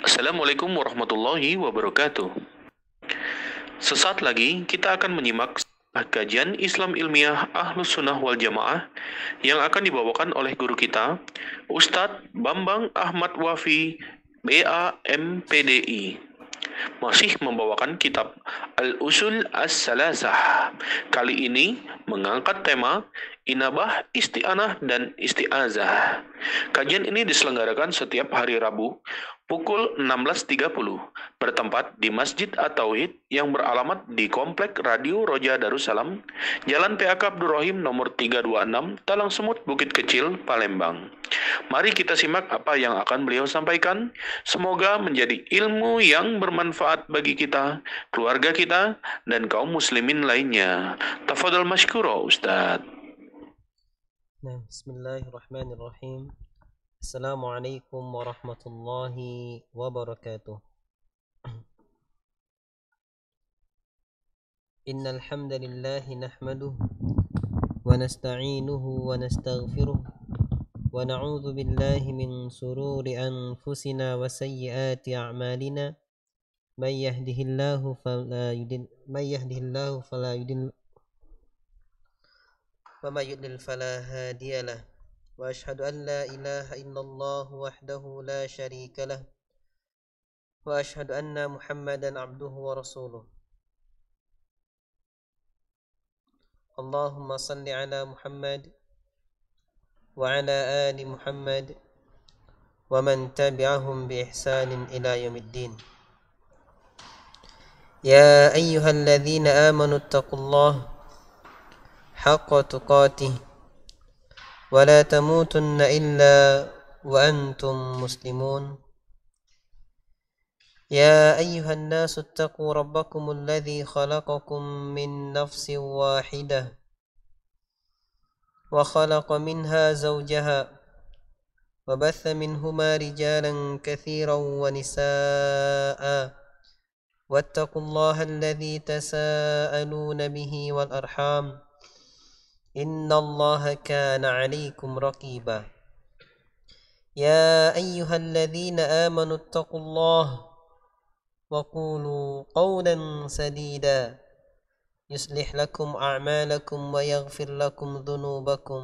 Assalamualaikum warahmatullahi wabarakatuh. Sesaat lagi kita akan menyimak kajian Islam ilmiah Ahlus Sunnah wal Jamaah yang akan dibawakan oleh guru kita, Ustadz Bambang Ahmad Wafi, BA MPDI. Masih membawakan kitab Al-Usul As-Salasah. Kali ini mengangkat tema Inabah, Isti'anah, dan Isti'azah. Kajian ini diselenggarakan setiap hari Rabu pukul 16.30 bertempat di Masjid At-Tauhid yang beralamat di Komplek Radio Roja Darussalam, Jalan PAK Abdurrahim nomor 326, Talang Semut, Bukit Kecil, Palembang. Mari kita simak apa yang akan beliau sampaikan. Semoga menjadi ilmu yang bermanfaat bagi kita, keluarga kita, dan kaum muslimin lainnya. Tafadhal masykura, Ustadz. Bismillahirrahmanirrahim. Assalamualaikum warahmatullahi wabarakatuh. Innal hamdalillah nahmaduhu wa nasta'inuhu wa nastaghfiruh wa na'udzu billahi min sururi anfusina wa sayyiati a'malina. May yahdihillahu fala yudhill wa may yudlil fala hadiyalah. Wa ashhadu an la ilaha illallah wahdahu la syarika lah. Wa ashhadu anna Muhammadan abduhu wa rasuluh. Allahumma salli ala Muhammad wa ala ali Muhammad wa man tabi'ahum bi ihsanin ila yaumiddin. Ya ayyuhalladzina amanu ittaqullaha haqqa tuqatih wa la tamutunna illa wa antum muslimun. يا أيها الناس اتقوا ربكم الذي خلقكم من نفس واحدة وخلق منها زوجها وبث منهما رجالا كثيرا ونساء واتقوا الله الذي تساءلون به والأرحام إن الله كان عليكم رقيبا. يا أيها الذين آمنوا اتقوا الله وقولوا قولا سديدا يصلح لكم أعمالكم ويغفر لكم ذنوبكم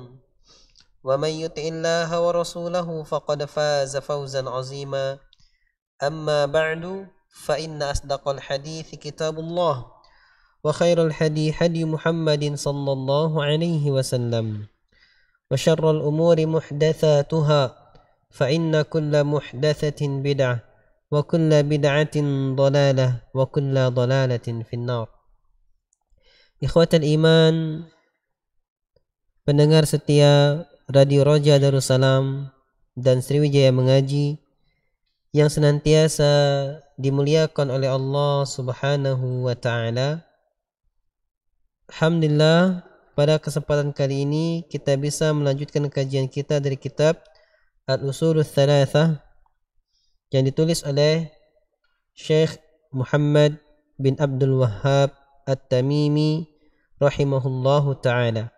ومن يطع الله ورسوله فقد فاز فوزا عظيما. أما بعد فإن أصدق الحديث كتاب الله وخير الحديث هدي محمد صلى الله عليه وسلم وشر الأمور محدثاتها فإن كل محدثة بدعة wa kulla bid'atin dhalalah wa kulla dhalalatin finnar. Ikhwatal iman, pendengar setia Radio Roja Darussalam dan Sriwijaya Mengaji yang senantiasa dimuliakan oleh Allah Subhanahu wa taala. Alhamdulillah, pada kesempatan kali ini kita bisa melanjutkan kajian kita dari kitab Al-Usul Ats-Tsalatsah yang ditulis oleh Syekh Muhammad bin Abdul Wahhab At-Tamimi rahimahullahu ta'ala,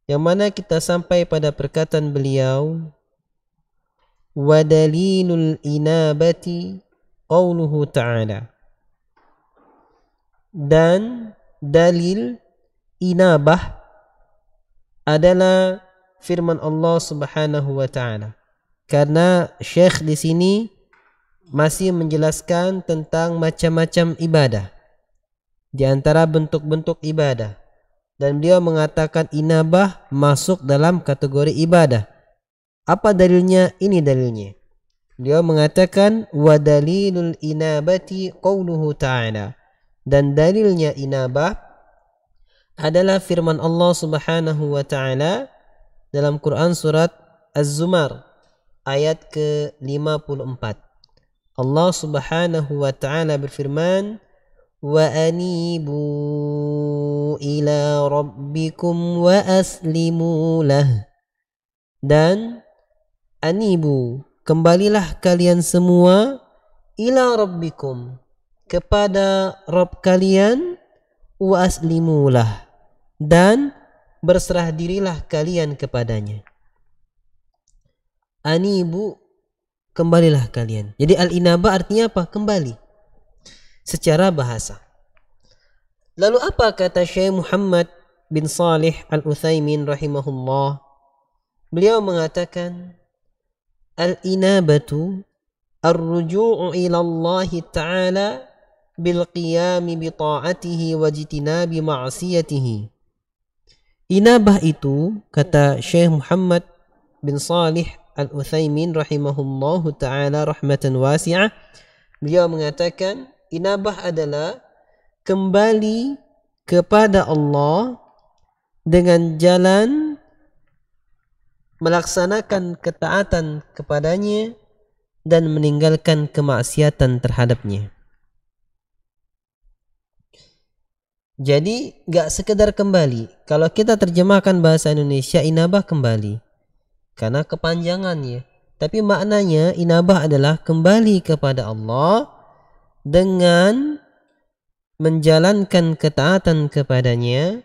yang mana kita sampai pada perkataan beliau, wa dalilul inabati qauluhu ta'ala, dan dalil inabah adalah firman Allah Subhanahu wa ta'ala. Karena Syekh di sini masih menjelaskan tentang macam-macam ibadah, di antara bentuk-bentuk ibadah, dan beliau mengatakan inabah masuk dalam kategori ibadah. Apa dalilnya? Ini dalilnya. Beliau mengatakan wa dalilul inabati qauluhu ta'ala, dan dalilnya inabah adalah firman Allah Subhanahu wa ta'ala dalam Quran surat Az-Zumar ayat ke-54. Allah Subhanahu wa taala berfirman, "Wa anibu ila rabbikum wa aslimu lah." Dan anibu, kembalilah kalian semua, ila rabbikum, kepada Rabb kalian, wa aslimu lah, dan berserah dirilah kalian kepadanya. Anibu, kembalilah kalian. Jadi al-inabah artinya apa? Kembali secara bahasa. Lalu apa kata Syekh Muhammad bin Salih Al-Utsaimin rahimahullah? Beliau mengatakan, al-inabatu ar-ruju'u ila Allah Ta'ala bil qiyami bi ta'atihi wa jitinabi ma'siyatihi. Inabah itu, kata Syekh Muhammad bin Salih Al-Utsaimin rahimahullahu ta'ala rahmatan wasi'ah, beliau mengatakan inabah adalah kembali kepada Allah dengan jalan melaksanakan ketaatan kepadanya dan meninggalkan kemaksiatan terhadapnya. Jadi gak sekedar kembali. Kalau kita terjemahkan bahasa Indonesia, inabah kembali karena kepanjangannya. Tapi maknanya inabah adalah kembali kepada Allah dengan menjalankan ketaatan kepadanya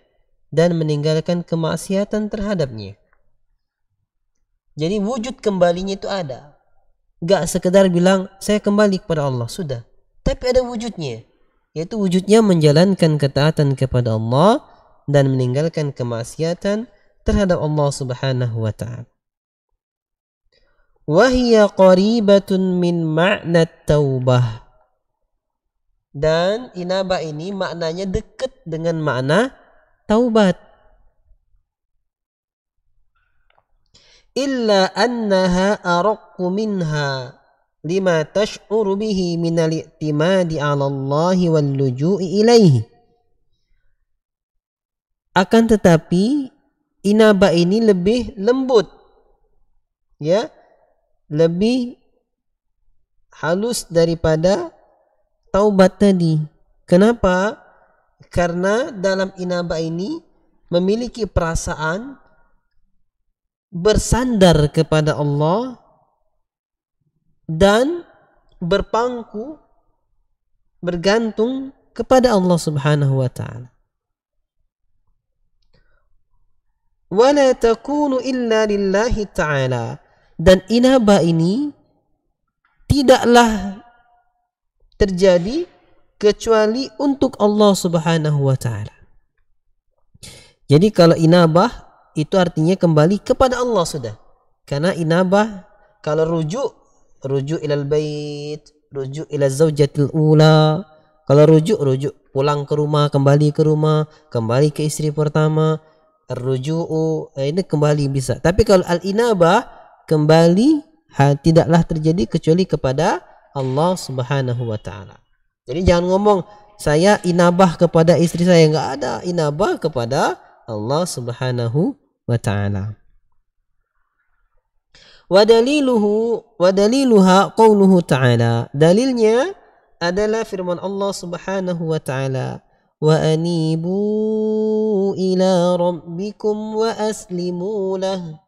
dan meninggalkan kemaksiatan terhadapnya. Jadi wujud kembalinya itu ada. Gak sekedar bilang saya kembali kepada Allah, sudah. Tapi ada wujudnya, yaitu wujudnya menjalankan ketaatan kepada Allah dan meninggalkan kemaksiatan terhadap Allah Subhanahu wa ta'ala. Wahia qaribatun min ma'na taubah. Dan inabah ini maknanya dekat dengan makna taubat. Illa annaha araqqu minha lima tash'uru bihi min al-i'timadi 'ala Allah wal luju'i ilaihi. Akan tetapi inabah ini lebih lembut, ya, lebih halus daripada taubat tadi. Kenapa? Karena dalam inabah ini memiliki perasaan bersandar kepada Allah dan berpangku, bergantung kepada Allah Subhanahu wa ta'ala. Wala takunu illa lillahi ta'ala. Dan inabah ini tidaklah terjadi kecuali untuk Allah Subhanahu wa ta'ala. Jadi kalau inabah itu artinya kembali kepada Allah sudah. Karena inabah kalau rujuk ilal bait, rujuk ila zaujatil ula. Kalau rujuk pulang ke rumah, kembali ke istri pertama. Ruju'u ini kembali bisa. Tapi kalau al-inabah kembali tidaklah terjadi kecuali kepada Allah Subhanahu wa ta'ala. Jadi jangan ngomong saya inabah kepada istri saya, enggak ada. Inabah kepada Allah Subhanahu wa ta'ala. Wa daliluha qauluhu ta'ala. Dalilnya adalah firman Allah Subhanahu wa ta'ala, wa anibu ila rabbikum wa aslimu lah.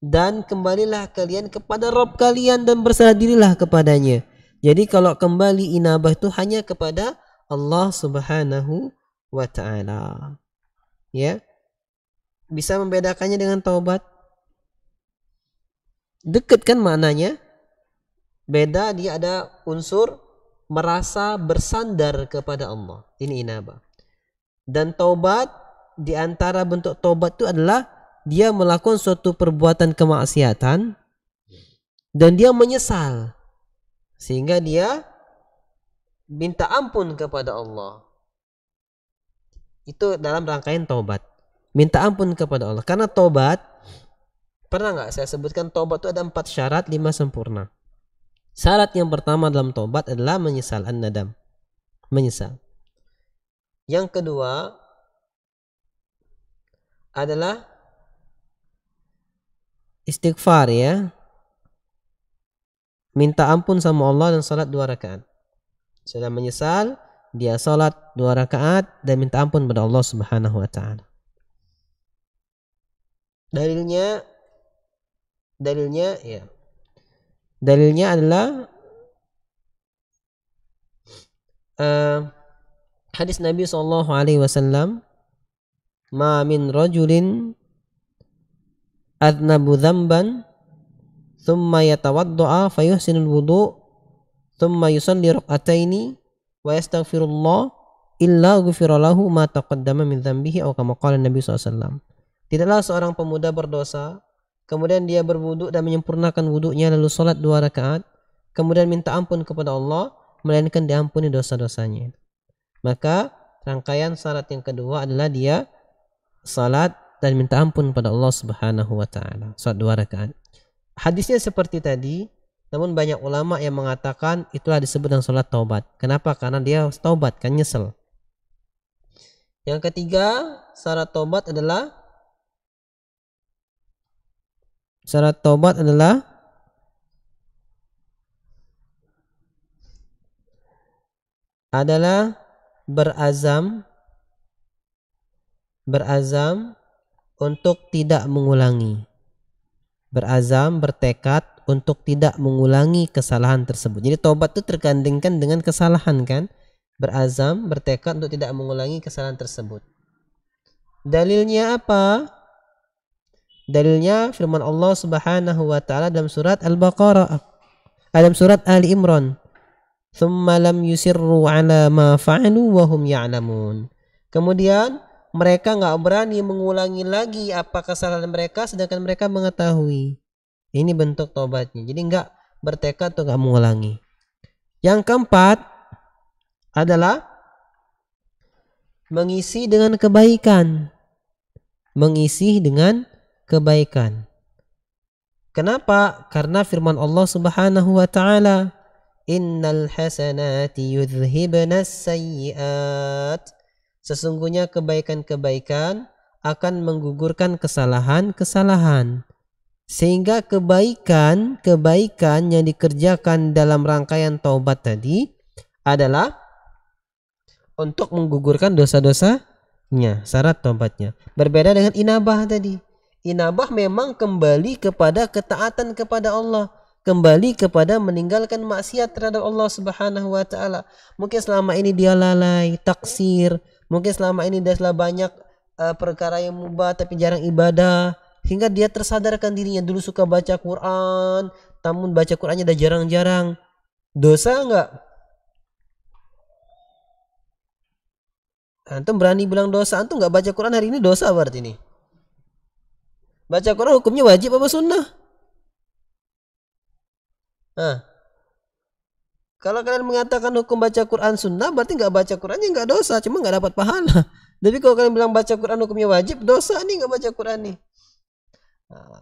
Dan kembalilah kalian kepada Rabb kalian dan berserah dirilah kepadanya. Jadi kalau kembali inabah itu hanya kepada Allah Subhanahu wa ta'ala. Ya. Bisa membedakannya dengan taubat? Dekat kan maknanya? Beda, dia ada unsur merasa bersandar kepada Allah. Ini inabah. Dan taubat, di antara bentuk taubat itu adalah dia melakukan suatu perbuatan kemaksiatan dan dia menyesal sehingga dia minta ampun kepada Allah. Itu dalam rangkaian taubat, minta ampun kepada Allah. Karena taubat, pernah nggak saya sebutkan taubat itu ada 4 syarat, 5 sempurna. Syarat yang pertama dalam taubat adalah menyesal, an-nadam, menyesal. Yang kedua adalah istighfar, ya. minta ampun sama Allah dan salat 2 rakaat. Sudah menyesal, dia salat 2 rakaat dan minta ampun pada Allah Subhanahu wa taala. Dalilnya adalah hadis Nabi sallallahu alaihi wasallam, "Ma min rajulin adnabu dzamban thumma yatawaddaa fayuhsinul wudu thumma yusalli rak'ataini wa yastaghfirullah illa ghufira lahu ma taqaddama min dzambihi," atau kama qala Nabi sallallahu alaihi wasallam. Tidaklah seorang pemuda berdosa, kemudian dia berwudu dan menyempurnakan wudunya, lalu salat 2 rakaat, kemudian minta ampun kepada Allah, melainkan diampuni dosa-dosanya. Maka rangkaian syarat yang kedua adalah dia salat dan minta ampun pada Allah Subhanahu wa taala, salat 2 rakaat. Hadisnya seperti tadi, namun banyak ulama yang mengatakan itulah disebut dengan salat taubat. Kenapa? Karena dia taubat, kan nyesel. Yang ketiga, syarat taubat adalah berazam untuk tidak mengulangi. Berazam, bertekad untuk tidak mengulangi kesalahan tersebut. Jadi taubat itu tergandengkan dengan kesalahan, kan? Berazam, bertekad untuk tidak mengulangi kesalahan tersebut. Dalilnya apa? Dalilnya firman Allah Subhanahu wa taala dalam surat Al-Baqarah, dalam surat Ali Imran, "Tsumma lam yusirru 'ala ma fa'alu wa hum ya'lamun." Kemudian mereka enggak berani mengulangi lagi apa kesalahan mereka sedangkan mereka mengetahui. Ini bentuk taubatnya. Jadi enggak bertekad untuk enggak mengulangi. Yang keempat adalah mengisi dengan kebaikan. Kenapa? Karena firman Allah Subhanahu wa taala, "Innal hasanati yudhhibnas sayyi'at." Sesungguhnya kebaikan-kebaikan akan menggugurkan kesalahan-kesalahan. Sehingga kebaikan yang dikerjakan dalam rangkaian taubat tadi adalah untuk menggugurkan dosa-dosanya, syarat taubatnya. Berbeda dengan inabah tadi. Inabah memang kembali kepada ketaatan kepada Allah, kembali kepada meninggalkan maksiat terhadap Allah Subhanahu wa taala. Mungkin selama ini dia lalai, taksir, mungkin selama ini dia telah banyak perkara yang mubah tapi jarang ibadah, hingga dia tersadarkan dirinya dulu suka baca Quran, namun baca Qurannya udah jarang-jarang. Dosa enggak? Antum berani bilang dosa? Antum enggak baca Quran hari ini dosa berarti ini. Baca Quran hukumnya wajib apa sunnah? Kalau kalian mengatakan hukum baca Quran sunnah, berarti nggak baca Qurannya nggak dosa, cuma nggak dapat pahala. Tapi kalau kalian bilang baca Quran hukumnya wajib, dosa nih nggak baca Quran nih.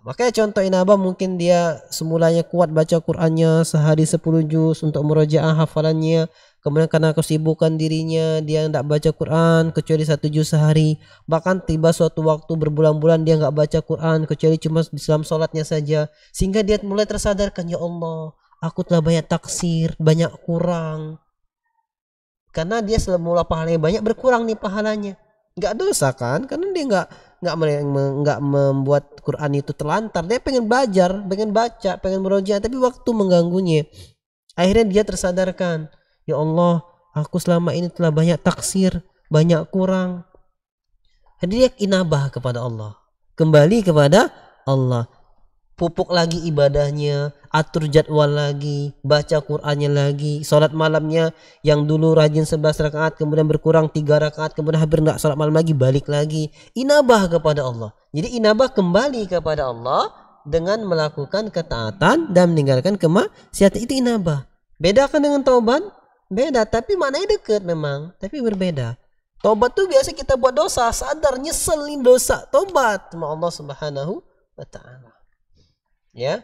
Makanya contoh inabah, mungkin dia semulanya kuat baca Qurannya sehari 10 juz untuk murojaah hafalannya, kemudian karena kesibukan dirinya dia tidak baca Quran kecuali 1 juz sehari, bahkan tiba suatu waktu berbulan-bulan dia nggak baca Quran kecuali cuma di dalam sholatnya saja, sehingga dia mulai tersadarkan, ya Allah, aku telah banyak taksir, banyak kurang. Karena dia semula pahalanya banyak, berkurang nih pahalanya. Nggak dosa kan? Karena dia nggak membuat Quran itu terlantar. Dia pengen belajar, pengen baca, pengen merojaah, tapi waktu mengganggunya. Akhirnya dia tersadarkan, ya Allah, aku selama ini telah banyak taksir, banyak kurang. Jadi dia inabah kepada Allah, kembali kepada Allah, pupuk lagi ibadahnya, atur jadwal lagi, baca Qur'annya lagi, sholat malamnya yang dulu rajin 11 rakaat kemudian berkurang 3 rakaat, kemudian hampir tidak sholat malam lagi, balik lagi, inabah kepada Allah. Jadi inabah kembali kepada Allah dengan melakukan ketaatan dan meninggalkan kemaksiatan, itu inabah. Bedakan dengan taubat? Beda, tapi maknanya dekat memang, tapi berbeda. Taubat tuh biasa kita buat dosa, sadar, nyeselin dosa, taubat sama Allah Subhanahu wa ta'ala. Ya.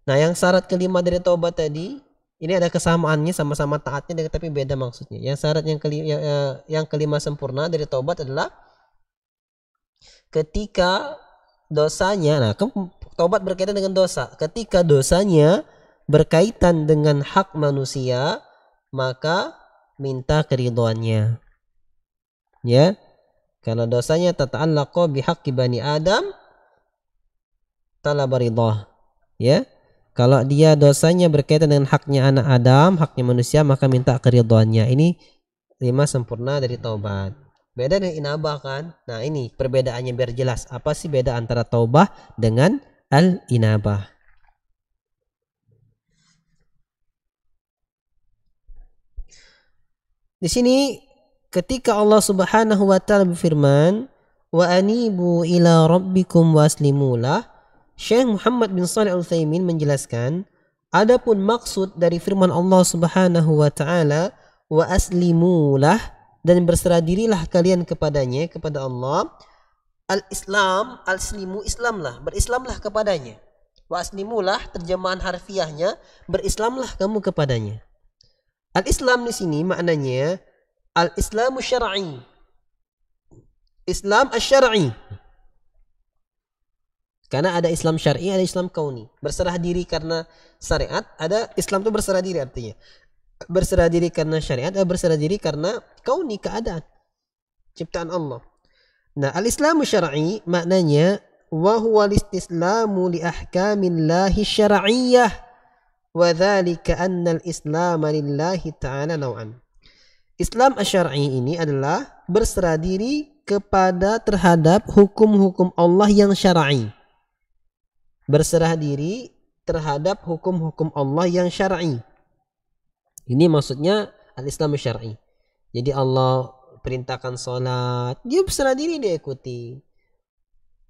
Nah, yang syarat kelima dari taubat tadi, ini ada kesamaannya, sama-sama taatnya tapi beda maksudnya. Yang syarat yang kelima sempurna dari taubat adalah ketika dosanya, nah taubat berkaitan dengan dosa. Ketika dosanya berkaitan dengan hak manusia, maka minta keridhoannya. Ya, kalau dosanya tata'allaqu bihaqqi bani Adam, talaba ridhah. Ya, kalau dia dosanya berkaitan dengan haknya anak Adam, haknya manusia, maka minta keridhoannya. Ini 5 sempurna dari taubat. Beda dengan inabah kan? Nah, ini perbedaannya biar jelas. Apa sih beda antara taubah dengan al-inabah? Di sini ketika Allah Subhanahu wa taala berfirman, "Wa anibu ila rabbikum waslimulah," Syekh Muhammad bin Shalih Al-Utsaimin menjelaskan, adapun maksud dari firman Allah Subhanahu wa taala, "Wa aslimulah," dan berserah dirilah kalian kepadanya, kepada Allah. Al-Islam, al-slimu, Islamlah, berislamlah kepadanya. Wa aslimulah terjemahan harfiahnya, berislamlah kamu kepadanya. Al-Islam di sini maknanya al-Islamu syar'i. Islam asy-syar'i. Karena ada Islam syar'i, ada Islam kauni. Berserah diri karena syariat, ada Islam itu berserah diri artinya. Berserah diri karena syariat, ada berserah diri karena kauni, keadaan ciptaan Allah. Nah, al-Islamu syar'i maknanya wa huwa al-istislamu li ahkamillahi syar'iyyah. وَذَلِكَ أَنَّ الْإِسْلَامَ لِلَّهِ تَعَالَى نَوْعًا. Islam asy-syar'i ini adalah berserah diri kepada terhadap hukum-hukum Allah yang syar'i. Berserah diri terhadap hukum-hukum Allah yang syar'i. Ini maksudnya al-Islam asy-syar'i. Jadi Allah perintahkan salat, dia berserah diri, dia ikuti.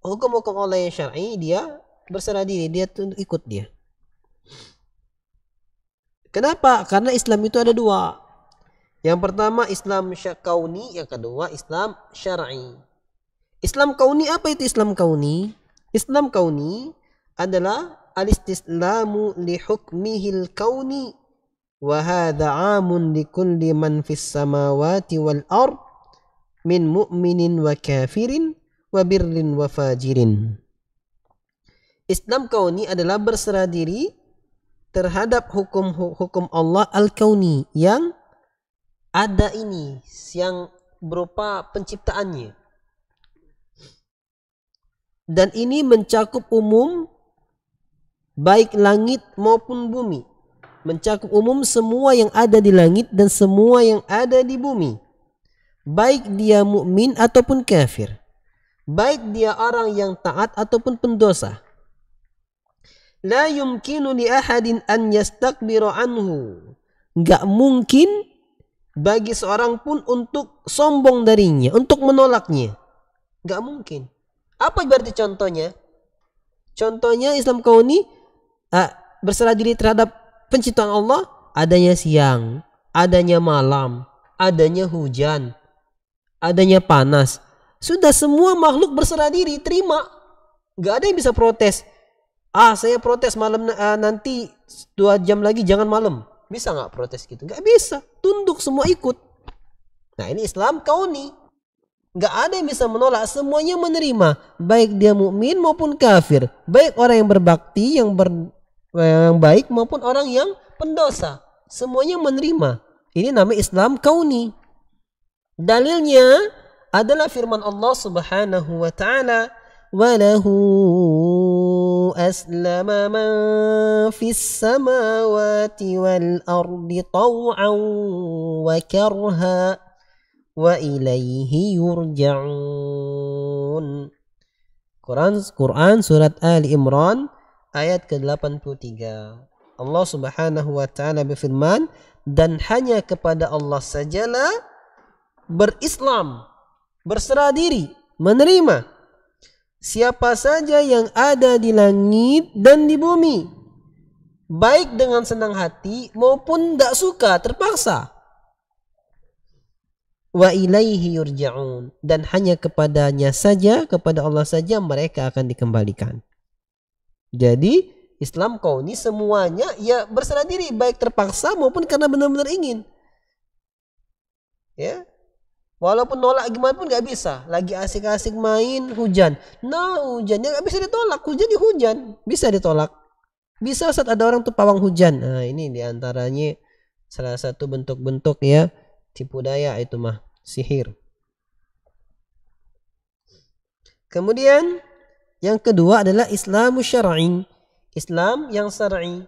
Hukum-hukum Allah yang syar'i, dia berserah diri, dia ikut dia. Kenapa? Karena Islam itu ada 2. Yang pertama Islam kauni, yang kedua Islam syar'i. Islam kauni, apa itu Islam kauni? Islam kauni adalah al-istislamu li hukmihil kauni, wa hadha 'amun li kulli man fis samawati wal ard min mu'minin wa kafirin wa birrin wa fajirin. Islam kauni adalah berserah diri terhadap hukum-hukum Allah al-kauni yang ada ini, yang berupa penciptaannya. Dan ini mencakup umum baik langit maupun bumi. Mencakup umum semua yang ada di langit dan semua yang ada di bumi. Baik dia mukmin ataupun kafir. Baik dia orang yang taat ataupun pendosa. La yumkinu li ahadin an yastakbira anhu. Enggak mungkin bagi seorang pun untuk sombong darinya, untuk menolaknya. Enggak mungkin. Apa berarti contohnya? Contohnya Islam kauni berserah diri terhadap penciptaan Allah, adanya siang, adanya malam, adanya hujan, adanya panas. Sudah semua makhluk berserah diri, terima. Enggak ada yang bisa protes. Saya protes malam nanti 2 jam lagi jangan malam. Bisa nggak protes gitu? Nggak bisa. Tunduk, semua ikut. Nah, ini Islam kauni. Nggak ada yang bisa menolak. Semuanya menerima. Baik dia mukmin maupun kafir. Baik orang yang berbakti, yang baik maupun orang yang pendosa. Semuanya menerima. Ini namanya Islam kauni. Dalilnya adalah firman Allah Subhanahu wa taala, وَلَهُ أَسْلَمَ مَنْ فِي السَّمَاوَاتِ وَالْأَرْضِ طَوْعًا وَكَرْهًا وَإِلَيْهِ يُرْجَعُونَ. Quran surat Ali Imran ayat ke-83. Allah Subhanahu wa taala berfirman, dan hanya kepada Allah sajalah berislam, berserah diri, menerima siapa saja yang ada di langit dan di bumi, baik dengan senang hati maupun tidak suka, terpaksa. Wa ilaihi yurja'un, dan hanya kepadanya saja, kepada Allah saja mereka akan dikembalikan. Jadi Islam kauni semuanya ya berserah diri, baik terpaksa maupun karena benar-benar ingin. Ya. Walaupun nolak gimana pun gak bisa. Lagi asik-asik main, hujan. Nah, hujannya gak bisa ditolak. Hujan di hujan. Bisa ditolak. Bisa saat ada orang tuh pawang hujan. Nah, ini diantaranya salah satu bentuk-bentuk ya tipu daya itu mah, sihir. Kemudian yang kedua adalah Islamu syar'i. Islam yang syar'i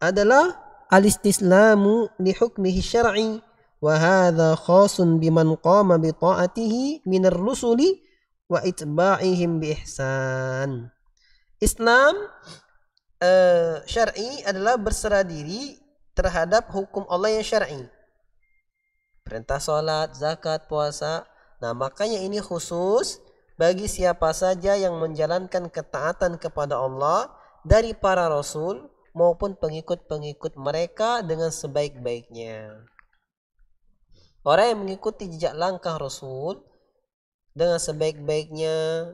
adalah al-istislamu li hukmihi syar'i wa hadha khasun biman qama bi ta'atihi minar rusuli wa itba'ihim bi ihsan. Islam syar'i adalah berserah diri terhadap hukum Allah yang syar'i. Perintah salat, zakat, puasa. Nah, makanya ini khusus bagi siapa saja yang menjalankan ketaatan kepada Allah dari para rasul maupun pengikut-pengikut mereka dengan sebaik-baiknya. Orang yang mengikuti jejak langkah rasul dengan sebaik-baiknya,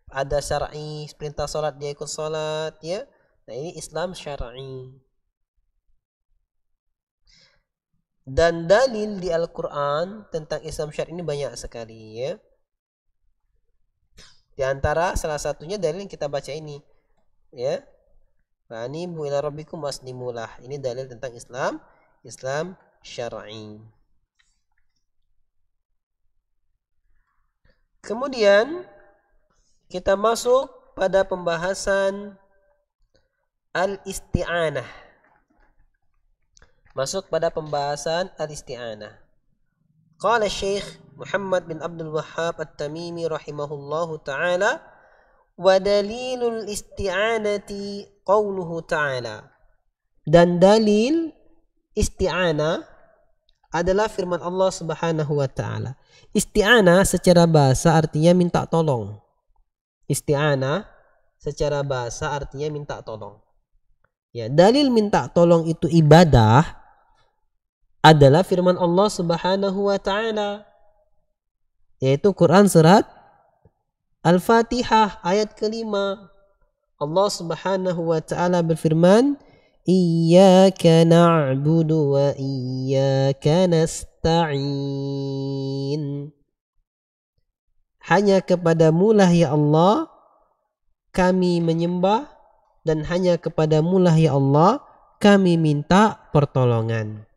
ada syar'i, perintah salat dia ikut salat ya. Nah, ini Islam syar'i. Dan dalil di Al-Qur'an tentang Islam syar'i ini banyak sekali ya. Di antara salah satunya dalil yang kita baca ini ya. Anibu ila rabbikum waslimulah. Ini dalil tentang Islam syar'i. Kemudian kita masuk pada pembahasan al-isti'anah. Masuk pada pembahasan al-isti'anah. Qala Syekh Muhammad bin Abdul Wahhab At-Tamimi rahimahullahu ta'ala, wa dalilul isti'anati qawluhu ta'ala. Dan dalil isti'anah adalah firman Allah Subhanahu wa ta'ala. Isti'anah secara bahasa artinya minta tolong. Isti'anah secara bahasa artinya minta tolong. Ya, dalil minta tolong itu ibadah adalah firman Allah Subhanahu wa ta'ala, yaitu Quran surat Al-Fatihah ayat kelima. Allah Subhanahu wa ta'ala berfirman, Iyyaka na'budu wa iyyaka nasta'in. Hanya kepadamu lah ya Allah kami menyembah, dan hanya kepadamu lah ya Allah kami minta pertolongan.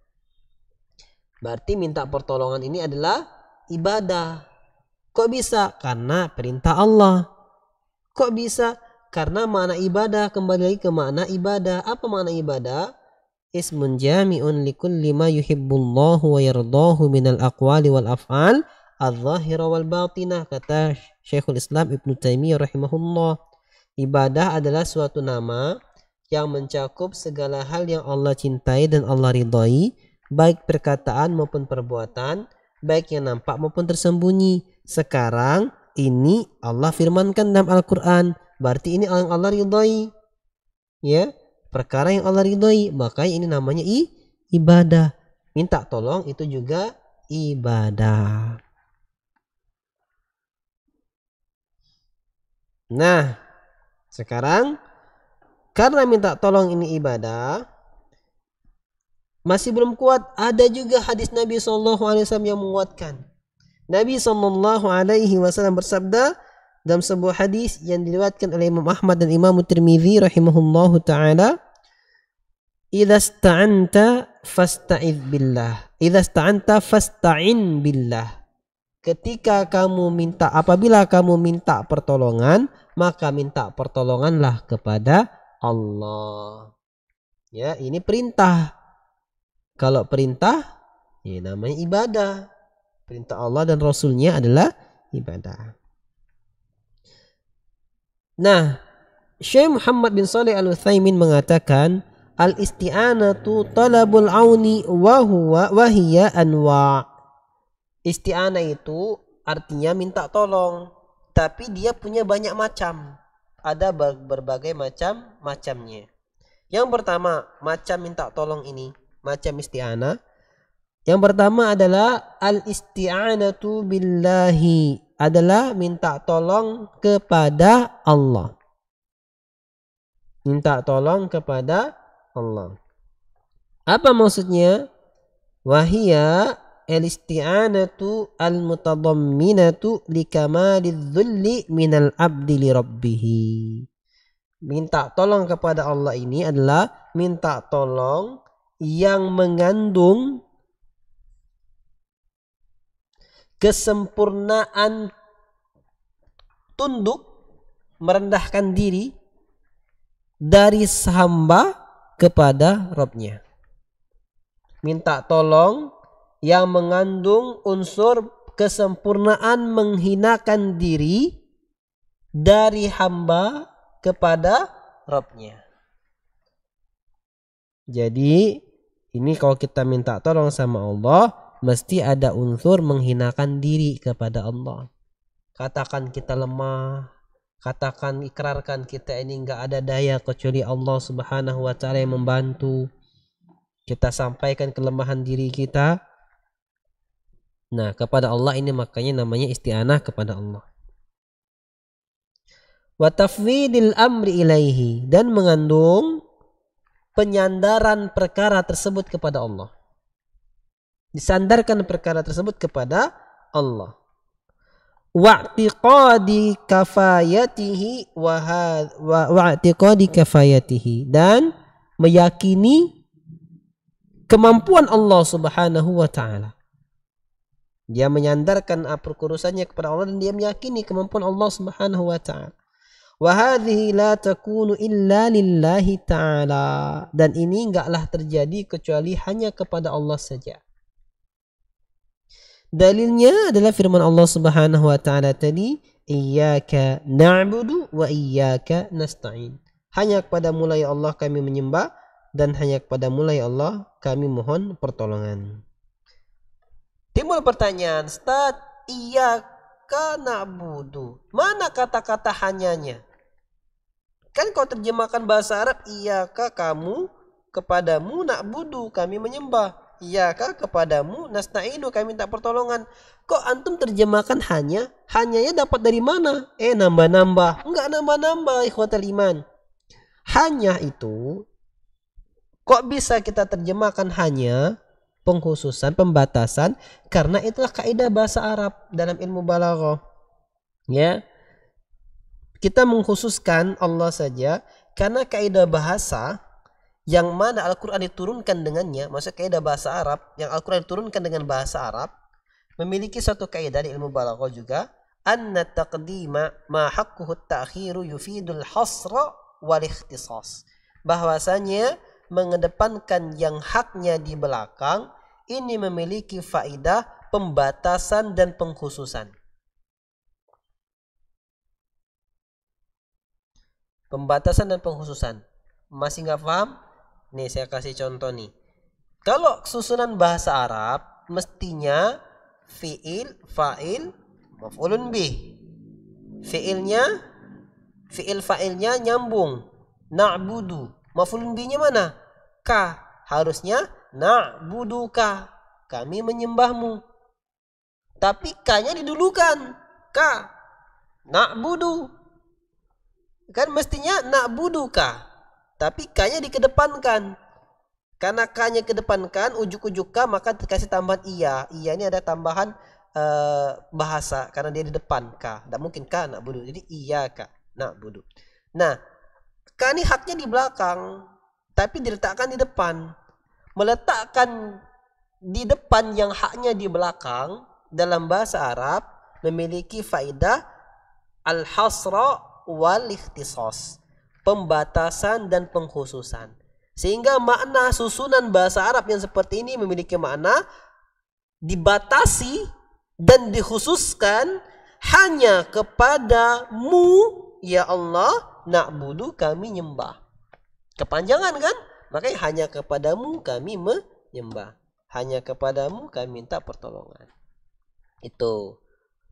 Berarti minta pertolongan ini adalah ibadah. Kok bisa? Karena perintah Allah. Kok bisa? Karena makna ibadah. Kembali lagi ke makna ibadah. Apa makna ibadah? Ismun jami'un likulli ma yuhibbullahu wa yardahu minal aqwali wal af'al al-zahira wal batinah. Kata Syekhul Islam Ibnu Taimiyah rahimahullah. Ibadah adalah suatu nama yang mencakup segala hal yang Allah cintai dan Allah ridhai, baik perkataan maupun perbuatan, baik yang nampak maupun tersembunyi. Sekarang ini Allah firmankan dalam Al-Quran, berarti ini yang Allah ridhai, ya, perkara yang Allah ridhai, maka ini namanya ibadah. Minta tolong itu juga ibadah. Nah, sekarang karena minta tolong ini ibadah, masih belum kuat, ada juga hadis Nabi SAW yang menguatkan. Nabi SAW bersabda dalam sebuah hadis yang diriwayatkan oleh Imam Ahmad dan Imam Tirmidzi rahimahullahu ta'ala, Idza sta'anta fasta'idz billah. Idza sta'anta fasta'in billah. Apabila kamu minta pertolongan, maka minta pertolonganlah kepada Allah. Ya, ini perintah. Kalau perintah, ya namanya ibadah. Perintah Allah dan Rasulnya adalah ibadah. Nah, Syekh Muhammad bin Shalih Al-Utsaimin mengatakan, al-isti'anatu talabul auni wa hiya anwa'. Isti'anah itu artinya minta tolong, tapi dia punya banyak macam. Ada berbagai macamnya. Yang pertama, macam minta tolong ini, macam isti'anah. Yang pertama adalah al-isti'anatu billahi, adalah minta tolong kepada Allah. Minta tolong kepada Allah. Apa maksudnya? Wahia al-isti'anatu al-mutadamminatu likamalidzulli minal abdi li rabbih. Minta tolong kepada Allah ini adalah minta tolong yang mengandung kesempurnaan tunduk, merendahkan diri dari hamba kepada Rabb-Nya. Minta tolong yang mengandung unsur kesempurnaan menghinakan diri dari hamba kepada Rabb-Nya. Jadi ini kalau kita minta tolong sama Allah, mesti ada unsur menghinakan diri kepada Allah. Katakan kita lemah, katakan ikrarkan kita ini enggak ada daya kecuali Allah Subhanahu wa taala yang membantu. Kita sampaikan kelemahan diri kita. Nah, kepada Allah ini makanya namanya isti'anah kepada Allah. Wa tafwidil amri ilaihi, dan mengandung penyandaran perkara tersebut kepada Allah. Disandarkan perkara tersebut kepada Allah. Wa'tiqadi kafayatihi wa'tiqadi kafayatihi, dan meyakini kemampuan Allah Subhanahu wa taala. Dia menyandarkan urusannya kepada Allah dan dia meyakini kemampuan Allah Subhanahu wa taala. Wa hadhihi la takunu illa lillahi ta'ala, dan ini enggaklah terjadi kecuali hanya kepada Allah saja. Dalilnya adalah firman Allah Subhanahu wa taala tadi, iyyaka na'budu wa iyyaka nasta'in. Hanya kepadamu lah ya Allah kami menyembah, dan hanya kepadamu lah ya Allah kami mohon pertolongan. Timbul pertanyaan, Ustaz, iyyaka na'budu, mana kata-kata hanyanya? Kan kau terjemahkan bahasa Arab, iyyaka kamu, kepadamu na'budu kami menyembah, iyyaka kepadamu nasta'inu kami minta pertolongan. Kok antum terjemahkan hanya? Hanyanya dapat dari mana? Nambah-nambah. Enggak nambah-nambah, ikhwatal iman. Hanya itu kok bisa kita terjemahkan hanya? Pengkhususan, pembatasan, karena itulah kaidah bahasa Arab dalam ilmu balaghah. Ya. Kita mengkhususkan Allah saja karena kaidah bahasa yang mana Al-Quran diturunkan dengannya, maksudnya kaidah bahasa Arab yang Al-Quran diturunkan dengan bahasa Arab, memiliki satu kaidah di ilmu balaghah juga, anna taqdima ma haqquhu at-ta'khiru yufidul hasra wal ikhtisas. Bahwasanya mengedepankan yang haknya di belakang ini memiliki faidah pembatasan dan pengkhususan. Pembatasan dan pengkhususan. Masih nggak paham? Nih saya kasih contoh nih. Kalau susunan bahasa Arab mestinya fiil, fa'il, maf'ulun bih. Fiil fa'ilnya nyambung. Na'budu. Maf'ulun bihnya mana? Ka. Harusnya na'buduka. Kami menyembahmu. Tapi ka-nya didulukan. Ka. Na'budu. Kan mestinya na'buduka, tapi ka-nya dikedepankan. Karena ka-nya kedepankan, ujuk-ujuk ka, maka dikasih tambahan iya. Iya ini ada tambahan bahasa karena dia di depan ka. Tidak mungkin ka na'budu. Jadi iya ka na'budu. Nah, ka ini haknya di belakang, tapi diletakkan di depan. Meletakkan di depan yang haknya di belakang dalam bahasa Arab memiliki faidah al-hasra wal ikhtisas, pembatasan dan pengkhususan. Sehingga makna susunan bahasa Arab yang seperti ini memiliki makna dibatasi dan dikhususkan hanya kepadamu ya Allah na'budu kami nyembah. Kepanjangan kan? Makanya hanya kepadamu kami menyembah. Hanya kepadamu kami minta pertolongan. Itu.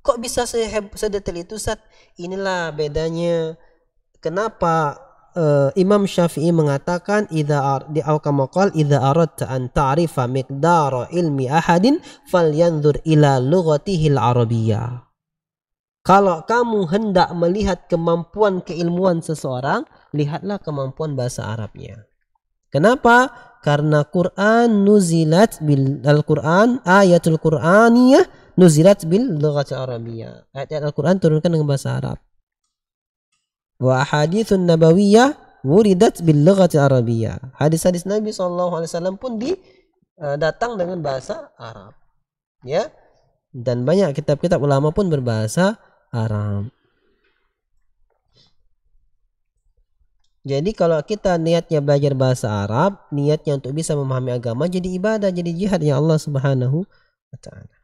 Kok bisa sedetail itu, Ustaz? Inilah bedanya kenapa Imam Syafi'i mengatakan idza aradta an ta'rifa miqdara ilmi ahadin falyanzur ila lughatihi al-arabiyyah. Kalau kamu hendak melihat kemampuan keilmuan seseorang, lihatlah kemampuan bahasa Arabnya. Kenapa? Karena Quran nuzilat bil Al-Quran, ayatul Qur'aniyah nuzilat bil lughati arabiyyah. Ayat-ayat Al-Quran turunkan dengan bahasa Arab. Wa ahaditsun nabawiyyah wuridat bil lughati arabiyyah. Hadis-hadis Nabi SAW pun datang dengan bahasa Arab. Ya. Dan banyak kitab-kitab ulama pun berbahasa Arab. Jadi kalau kita niatnya belajar bahasa Arab, niatnya untuk bisa memahami agama, jadi ibadah, jadi jihad ya Allah Subhanahu wa ta'ala.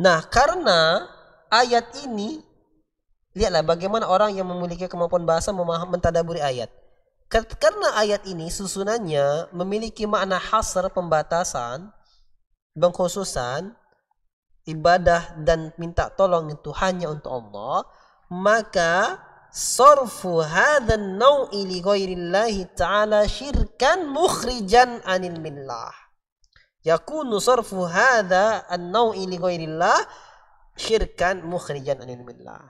Nah, karena ayat ini, lihatlah bagaimana orang yang memiliki kemampuan bahasa mentadaburi ayat. Karena ayat ini susunannya memiliki makna hasr, pembatasan, pengkhususan, ibadah dan minta tolong itu hanya untuk Allah, maka sarfu hadzal nau'i li ghairillahi ta'ala syirkan mukhrijan 'anil millah. Yakunu sarfu hadza an-nau'i li ghairillah syirkan mukhrijan 'anil millah.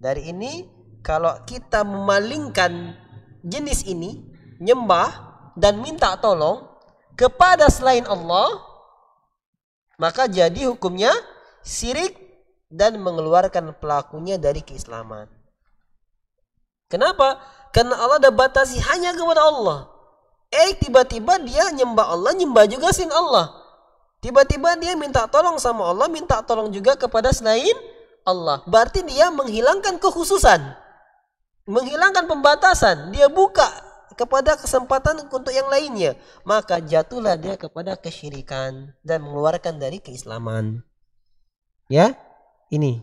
Dari ini kalau kita memalingkan jenis ini, nyembah dan minta tolong kepada selain Allah, maka jadi hukumnya syirik dan mengeluarkan pelakunya dari keislaman. Kenapa? Karena Allah dah batasi hanya kepada Allah. Tiba-tiba dia nyembah Allah, nyembah juga selain Allah. Tiba-tiba dia minta tolong sama Allah, minta tolong juga kepada selain Allah. Berarti dia menghilangkan kekhususan, menghilangkan pembatasan. Dia buka kepada kesempatan untuk yang lainnya. Maka jatuhlah dia kepada kesyirikan dan mengeluarkan dari keislaman. Ya? Ini.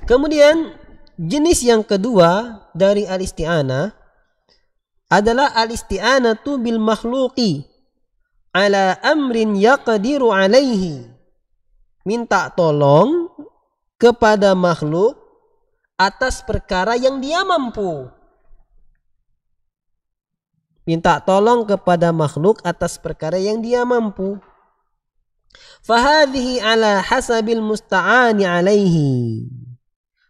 Kemudian jenis yang kedua dari al-isti'anah adalah al-isti'anatu bil makhluqi ala amrin yaqdiru alaihi. Minta tolong kepada makhluk atas perkara yang dia mampu. Minta tolong kepada makhluk atas perkara yang dia mampu. Fahadhihi ala hasabil musta'ani alaihi.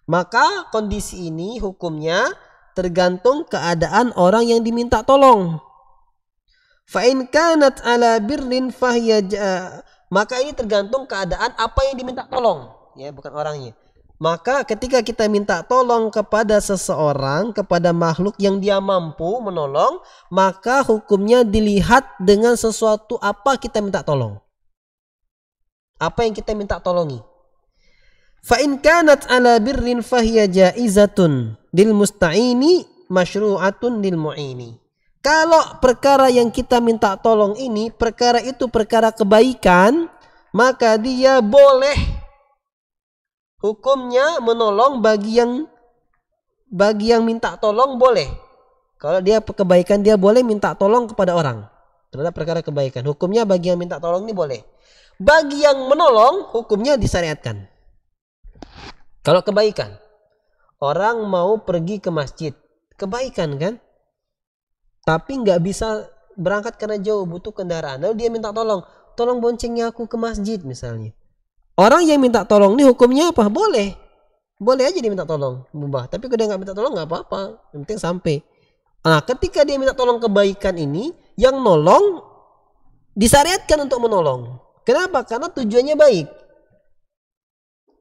Maka kondisi ini hukumnya tergantung keadaan orang yang diminta tolong. Fa in kanat ala birrin fahiya, maka ini tergantung keadaan apa yang diminta tolong, ya, bukan orangnya. Maka ketika kita minta tolong kepada seseorang, kepada makhluk yang dia mampu menolong, maka hukumnya dilihat dengan sesuatu apa kita minta tolong. Apa yang kita minta tolongi. Fa in kanat ala birrin fahiya jaizatun lil musta'ini masyru'atun lil mu'ini. Kalau perkara yang kita minta tolong ini, perkara itu perkara kebaikan, maka dia boleh hukumnya menolong bagi yang minta tolong boleh. Kalau dia kebaikan, dia boleh minta tolong kepada orang terhadap perkara kebaikan. Hukumnya bagi yang minta tolong ini boleh. Bagi yang menolong, hukumnya disyariatkan. Kalau kebaikan, orang mau pergi ke masjid, kebaikan kan? Tapi nggak bisa berangkat karena jauh, butuh kendaraan. Lalu dia minta tolong boncengnya aku ke masjid misalnya. Orang yang minta tolong ini hukumnya apa? Boleh aja dia minta tolong, mubah. Tapi kalau dia nggak minta tolong nggak apa-apa, yang penting sampai. Nah, ketika dia minta tolong kebaikan ini, yang nolong disyariatkan untuk menolong. Kenapa? Karena tujuannya baik.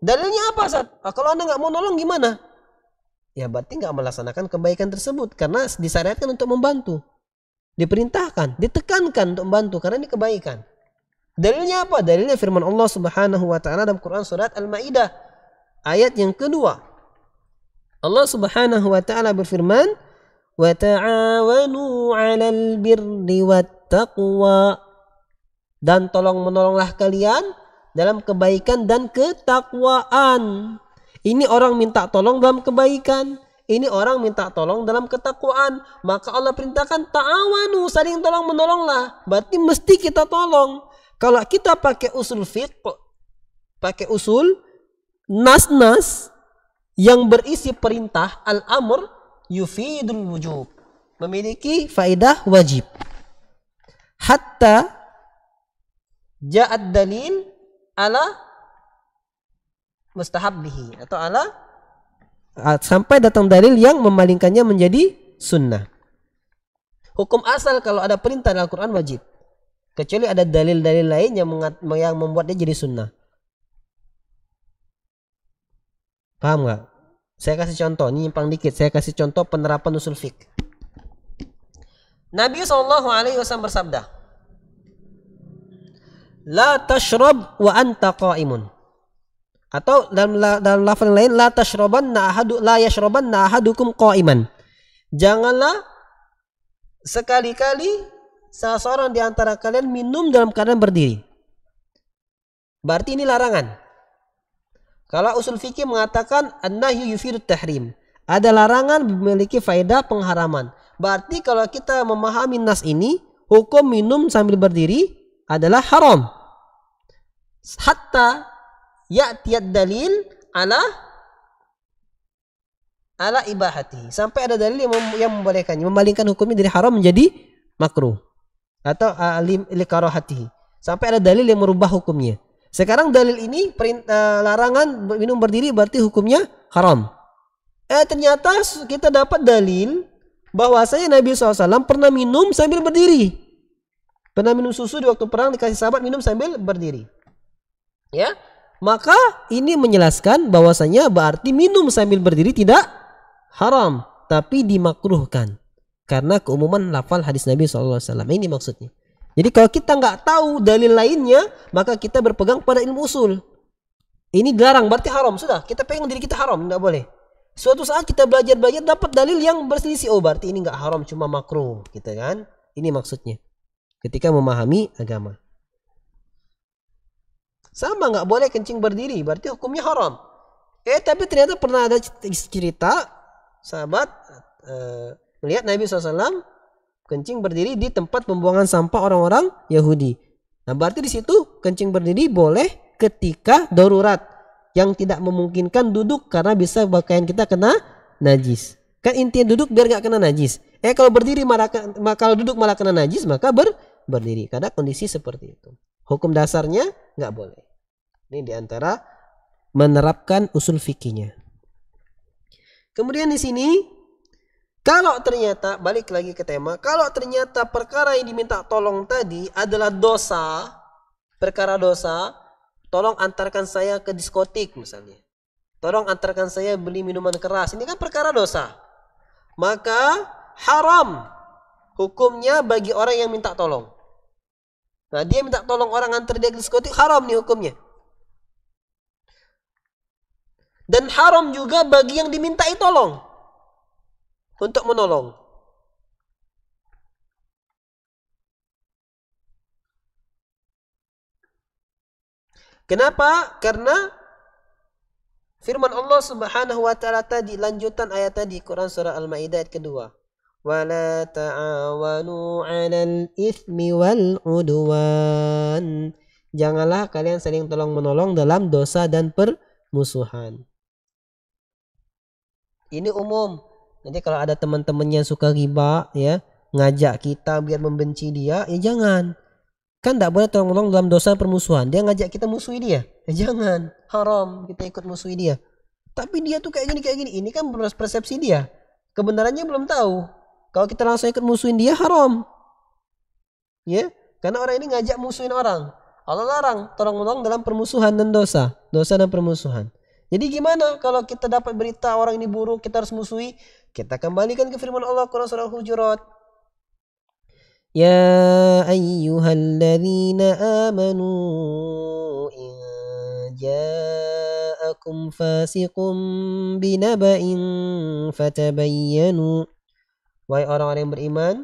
Dalilnya apa, Ustaz? Kalau Anda nggak mau nolong gimana? Ya berarti nggak melaksanakan kebaikan tersebut karena disyariatkan untuk membantu. Diperintahkan, ditekankan untuk membantu karena ini kebaikan. Dalilnya apa? Dalilnya firman Allah Subhanahu wa taala dalam Quran surat Al-Maidah ayat yang kedua. Allah Subhanahu wa taala berfirman, "Wa ta'awanu 'alal birri wat taqwa." Dan tolong-menolonglah kalian dalam kebaikan dan ketakwaan. Ini orang minta tolong dalam kebaikan, ini orang minta tolong dalam ketakwaan. Maka Allah perintahkan ta'awanu, saling tolong menolonglah. Berarti mesti kita tolong. Kalau kita pakai usul fiqh, pakai usul nas-nas yang berisi perintah, al-amr yufidul wujub, memiliki faedah wajib. Hatta ja'ad dalil ala mustahabbihi, atau ala sampai datang dalil yang memalingkannya menjadi sunnah. Hukum asal kalau ada perintah dalam Al-Quran wajib, kecuali ada dalil-dalil lain yang membuat dia jadi sunnah. Paham nggak? Saya kasih contoh, ini nyimpang dikit. Saya kasih contoh penerapan usul fiqh. Nabi SAW bersabda, la tashrab wa anta qa'imun. Atau dalam lafaz lain, la yashrabanna ahadukum qa'iman. Janganlah sekali-kali salah seorang di antara kalian minum dalam keadaan berdiri. Berarti ini larangan. Kalau usul fikih mengatakan an-nahyu yufidut tahrim, ada larangan memiliki faedah pengharaman. Berarti kalau kita memahami nas ini, hukum minum sambil berdiri adalah haram. Hatta ya'tiyad dalil ala ibahati. Sampai ada dalil yang membolehkannya, memalingkan hukumnya dari haram menjadi makruh atau likarahatihi. Sampai ada dalil yang merubah hukumnya. Sekarang dalil ini larangan minum berdiri berarti hukumnya haram. Ternyata kita dapat dalil bahwasanya Nabi SAW pernah minum sambil berdiri. Pernah minum susu di waktu perang, dikasih sahabat minum sambil berdiri. Ya, maka ini menjelaskan bahwasanya berarti minum sambil berdiri tidak haram, tapi dimakruhkan karena keumuman lafal hadis Nabi SAW. Ini maksudnya. Jadi kalau kita nggak tahu dalil lainnya, maka kita berpegang pada ilmu usul. Ini dilarang, berarti haram. Sudah, kita pegang diri kita haram, nggak boleh. Suatu saat kita belajar dapat dalil yang berselisih. Oh, berarti ini nggak haram, cuma makruh, gitu kan? Ini maksudnya. Ketika memahami agama. Sama, nggak boleh kencing berdiri, berarti hukumnya haram. Tapi ternyata pernah ada cerita sahabat melihat Nabi SAW kencing berdiri di tempat pembuangan sampah orang-orang Yahudi. Nah, berarti di situ kencing berdiri boleh ketika darurat yang tidak memungkinkan duduk karena bisa pakaian kita kena najis. Kan intinya duduk biar nggak kena najis. Kalau berdiri kalau duduk malah kena najis, maka berdiri. Karena kondisi seperti itu. Hukum dasarnya nggak boleh. Ini diantara menerapkan usul fikihnya. Kemudian di sini, kalau ternyata, balik lagi ke tema, kalau ternyata perkara yang diminta tolong tadi adalah dosa, perkara dosa, tolong antarkan saya ke diskotik misalnya. Tolong antarkan saya beli minuman keras. Ini kan perkara dosa. Maka haram hukumnya bagi orang yang minta tolong. Nah, dia minta tolong orang antar dia ke diskotik, haram nih hukumnya. Dan haram juga bagi yang dimintai tolong untuk menolong. Kenapa? Karena firman Allah Subhanahu wa taala tadi, lanjutan ayat tadi, Quran surah Al-Maidah ayat kedua. Wala ta'awanu 'alal itsmi wal 'udwan. Janganlah kalian saling tolong menolong dalam dosa dan permusuhan. Ini umum. Nanti kalau ada teman-temannya suka ghibah, ya, ngajak kita biar membenci dia, ya jangan. Kan tidak boleh tolong menolong dalam dosa permusuhan. Dia ngajak kita musuhi dia, ya jangan. Haram kita ikut musuhi dia. Tapi dia tuh kayak gini. Ini kan persepsi dia. Kebenarannya belum tahu. Kalau kita langsung ikut musuhin dia, haram. Ya, karena orang ini ngajak musuhin orang. Allah larang tolong menolong dalam permusuhan dan dosa dan permusuhan. Jadi gimana kalau kita dapat berita orang ini buruk, kita harus musuhi? Kita kembalikan ke firman Allah Quran surah Hujurat. Ya ayyuhalladzina amanu in ja'akum fasiqun binaba'in fatabayyanu. Wahai orang-orang yang beriman,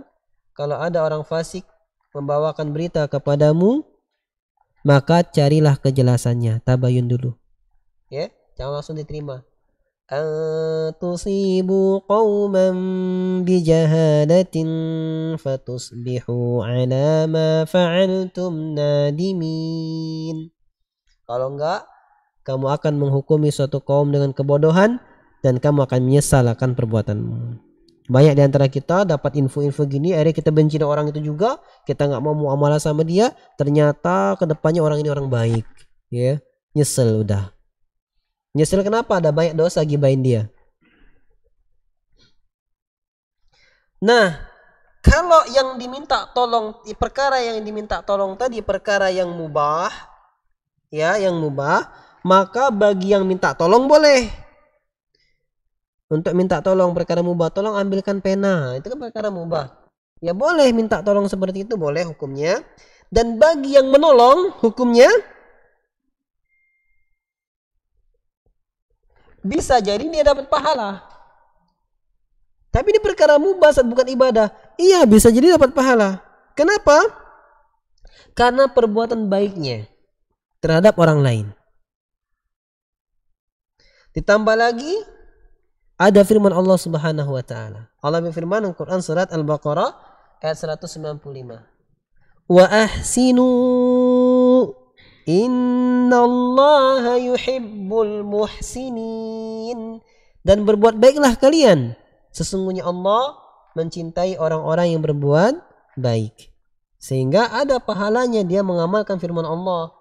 kalau ada orang fasik membawakan berita kepadamu, maka carilah kejelasannya, tabayun dulu. Ya, jangan langsung diterima. Tusibu qauman bijahalatin fatusbihu ala ma fa'altum nadimin. Kalau enggak, kamu akan menghukumi suatu kaum dengan kebodohan dan kamu akan menyesal akan perbuatanmu. Banyak di antara kita dapat info-info gini, akhirnya kita benci orang itu juga, kita nggak mau muamalah sama dia, ternyata kedepannya orang ini orang baik, ya, nyesel udah. Nyesel kenapa? Ada banyak dosa gibahin dia. Nah, kalau yang diminta tolong, perkara yang diminta tolong tadi perkara yang mubah, ya, yang mubah, maka bagi yang minta tolong boleh. untuk minta tolong perkara mubah, tolong ambilkan pena, itu kan perkara mubah. Ya boleh minta tolong seperti itu, boleh hukumnya. Dan bagi yang menolong, hukumnya bisa jadi dia dapat pahala. Tapi ini perkara mubah, bukan ibadah. Iya, bisa jadi dapat pahala. Kenapa? Karena perbuatan baiknya terhadap orang lain. Ditambah lagi ada firman Allah Subhanahu wa taala. Allah berfirman dalam Quran surat Al-Baqarah ayat 195. Wa ahsinu innallaha yuhibbul muhsinin. Dan berbuat baiklah kalian. Sesungguhnya Allah mencintai orang-orang yang berbuat baik. Sehingga ada pahalanya dia mengamalkan firman Allah.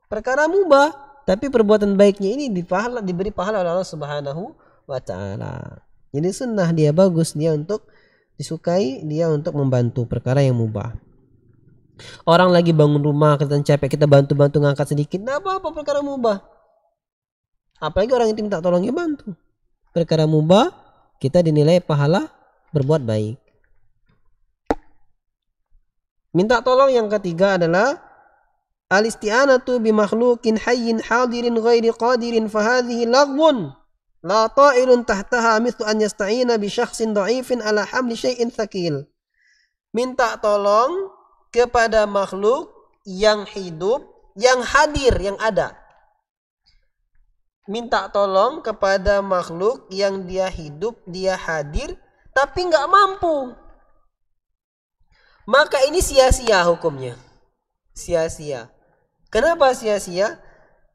Perkara mubah, tapi perbuatan baiknya ini diberi pahala oleh Allah Subhanahu wa ta'ala. Jadi sunnah dia bagus, dia untuk disukai, dia untuk membantu perkara yang mubah. Orang lagi bangun rumah, kita capek, kita bantu-bantu ngangkat sedikit, nah apa-apa perkara mubah. Apalagi orang yang minta tolongnya bantu. Perkara mubah, kita dinilai pahala berbuat baik. Minta tolong yang ketiga adalah al-isti'anatu bi makhluqin hayyin hadirin ghairi qadirin fahadhihi laghwun la ta'ilun tahtaha mithlu an yasta'ina bi syakhsin dha'ifin ala hamli syai'in thaqil. Minta tolong kepada makhluk yang hidup, yang hadir, yang ada. Minta tolong kepada makhluk yang dia hidup, dia hadir, tapi nggak mampu. Maka ini sia-sia hukumnya. Sia-sia. Kenapa sia-sia?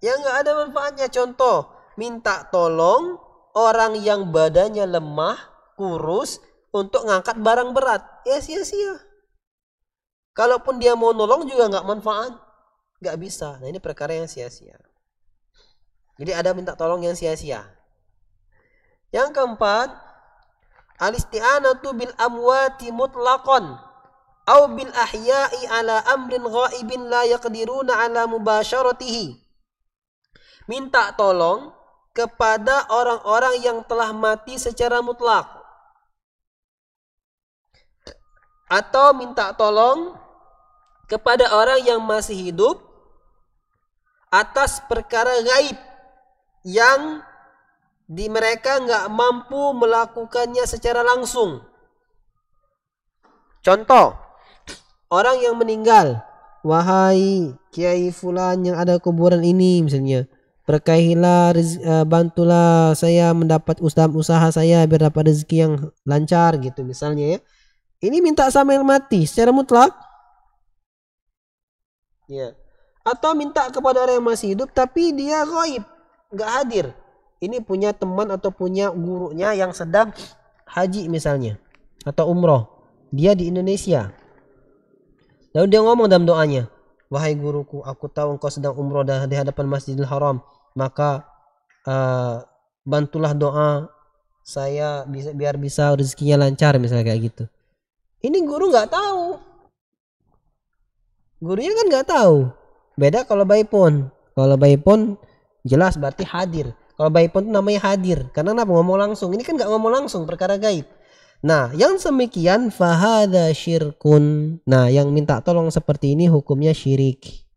Ya nggak ada manfaatnya. Contoh, minta tolong orang yang badannya lemah, kurus, untuk ngangkat barang berat. Ya sia-sia. Kalaupun dia mau nolong juga nggak manfaat. Nggak bisa. Nah ini perkara yang sia-sia. Jadi ada minta tolong yang sia-sia. Yang keempat, al-isti'anatu bil amwati mutlaqan aw bil ahya'i ala amrin ghaibin la yaqdiruna ala mubasyaratihi. Minta tolong kepada orang-orang yang telah mati secara mutlak. Atau minta tolong kepada orang yang masih hidup atas perkara gaib yang di mereka nggak mampu melakukannya secara langsung. Contoh, orang yang meninggal, wahai Kiai Fulan yang ada kuburan ini misalnya, berkailah, bantulah saya mendapat usaha saya biar dapat rezeki yang lancar gitu misalnya ya. Ini minta sama yang mati secara mutlak. Ya. Atau minta kepada orang yang masih hidup tapi dia gaib, nggak hadir. Ini punya teman atau punya gurunya yang sedang haji misalnya atau umroh. Dia di Indonesia. Lalu dia ngomong dalam doanya, wahai guruku, aku tahu engkau sedang umroh di hadapan Masjidil Haram, maka bantulah doa saya biar bisa rezekinya lancar misalnya kayak gitu. Ini guru nggak tahu. Gurunya kan nggak tahu. Beda kalau by phone. Kalau by phone jelas berarti hadir. Kalau by phone itu namanya hadir. Karena kenapa ngomong langsung? Ini kan nggak ngomong langsung, perkara gaib. Nah, yang semikian fahada syirkun. Nah, yang minta tolong seperti ini hukumnya syirik.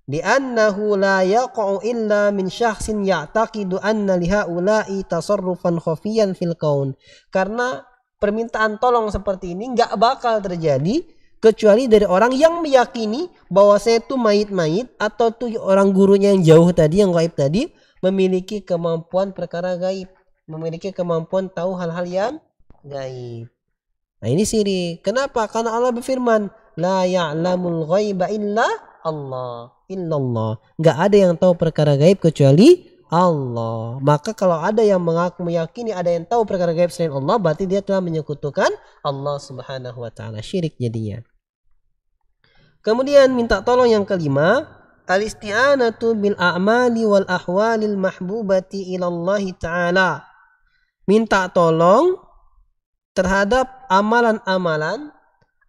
Di annahu la yaqa'u illa min syakhsin ya'taqidu anna lihaula'i tasarrufan khafiyan fil kaun. Karena permintaan tolong seperti ini nggak bakal terjadi kecuali dari orang yang meyakini bahwa saya itu mayit-mayit atau tuh orang gurunya yang jauh tadi, yang gaib tadi, memiliki kemampuan perkara gaib, memiliki kemampuan tahu hal-hal yang gaib. Nah ini syirik. Kenapa? Karena Allah berfirman, la ya'lamul ghaiba illa Allah, illallah. Nggak ada yang tahu perkara gaib kecuali Allah. Maka kalau ada yang mengaku meyakini ada yang tahu perkara gaib selain Allah, berarti dia telah menyekutukan Allah Subhanahu wa taala. Syirik jadinya. Kemudian minta tolong yang kelima, al-isti'anatu bil a'mali wal ahwalil mahbubati ila Allah taala. Minta tolong terhadap amalan-amalan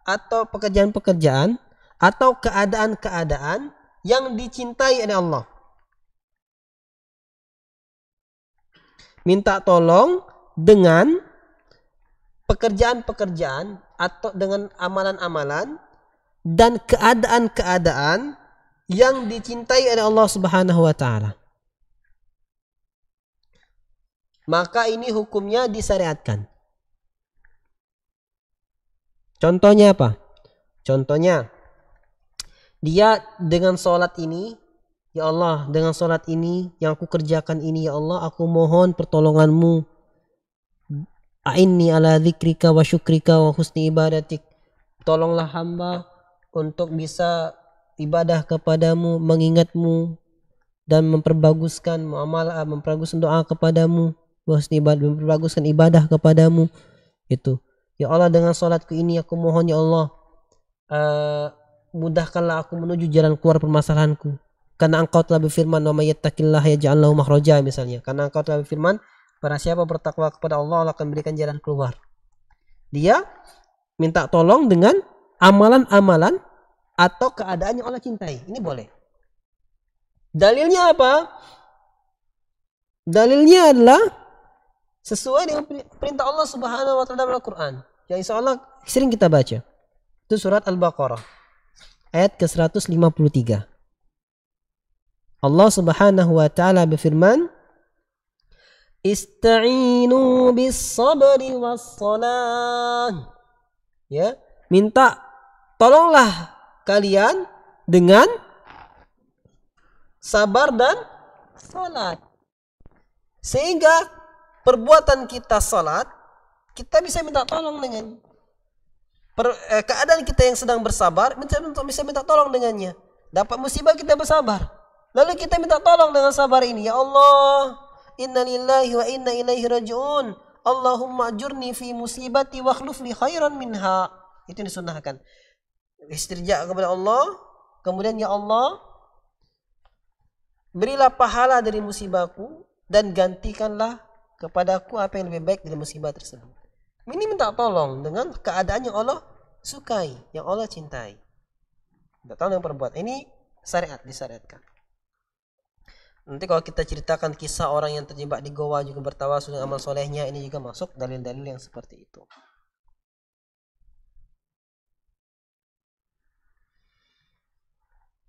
atau pekerjaan-pekerjaan atau keadaan-keadaan yang dicintai oleh Allah. minta tolong dengan pekerjaan-pekerjaan atau dengan amalan-amalan dan keadaan-keadaan yang dicintai oleh Allah Subhanahu wa taala. Maka ini hukumnya disyariatkan. Contohnya apa? Contohnya, dia dengan sholat ini, ya Allah, dengan sholat ini yang aku kerjakan ini, ya Allah, aku mohon pertolonganmu. A'inni ala dzikrika wa syukrika wa husni ibadatik. Tolonglah hamba untuk bisa ibadah kepadamu, mengingatmu, dan memperbaguskan muamalah, memperbaguskan doa kepadamu, memperbaguskan ibadah kepadamu. Itu, ya Allah, dengan sholatku ini aku mohon, ya Allah, mudahkanlah aku menuju jalan keluar permasalahanku. Karena engkau telah berfirman, wa may yattaqillaha yaj'al lahu makhraja, misalnya. Karena engkau telah berfirman, barang siapa bertakwa kepada Allah, Allah akan berikan jalan keluar. Dia minta tolong dengan amalan-amalan atau keadaan yang Allah cintai. Ini boleh. Dalilnya apa? Dalilnya adalah sesuai dengan perintah Allah Subhanahu wa taala dalam Al-Qur'an, yang insyaallah sering kita baca. Itu surat Al-Baqarah ayat ke-153. Allah Subhanahu wa taala berfirman, "Ista'inu bis-sabri was-salah." Ya, minta tolonglah kalian dengan sabar dan salat. Sehingga perbuatan kita salat, kita bisa minta tolong dengan keadaan kita yang sedang bersabar, bisa minta tolong dengannya. Dapat musibah kita bersabar, lalu kita minta tolong dengan sabar ini, ya Allah, inna lillahi wa inna ilaihi raji'un, Allahumma ajurni fi musibati wa akhluf li khairan minha. Itu disunahkan. Istirja kepada Allah, kemudian ya Allah, berilah pahala dari musibahku dan gantikanlah kepadaku apa yang lebih baik dari musibah tersebut. Ini minta tolong dengan keadaan yang Allah sukai, yang Allah cintai. Minta tolong yang perbuat. Ini syariat, disyariatkan. Nanti kalau kita ceritakan kisah orang yang terjebak di goa juga bertawasul dengan amal solehnya, ini juga masuk dalil-dalil yang seperti itu.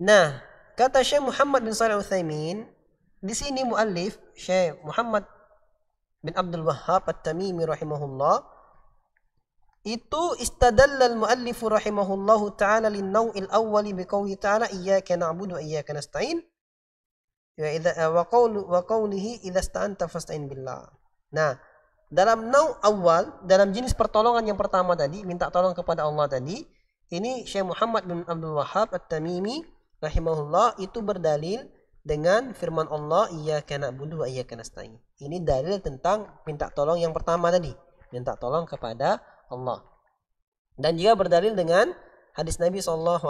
Nah, kata Syekh Muhammad bin Shalih Al-Utsaimin, di sini muallif Syekh Muhammad bin Abdul Wahhab At-Tamimi rahimahullah, itu istadalla al-muallif rahimahullahu ta'ala lin-naw'il awwali biqawli ta'ala iyyaka na'budu wa iyyaka nasta'in wa qawlihi idza sta'anta fasta'in billah. Nah, dalam naw' awal, dalam jenis pertolongan yang pertama tadi, minta tolong kepada Allah tadi, ini Syekh Muhammad bin Abdul Wahhab At-Tamimi rahimahullah itu berdalil dengan firman Allah iyyaka na'budu wa iyyaka nasta'in. Ini dalil tentang minta tolong yang pertama tadi, minta tolong kepada Allah. Dan juga berdalil dengan hadis Nabi SAW,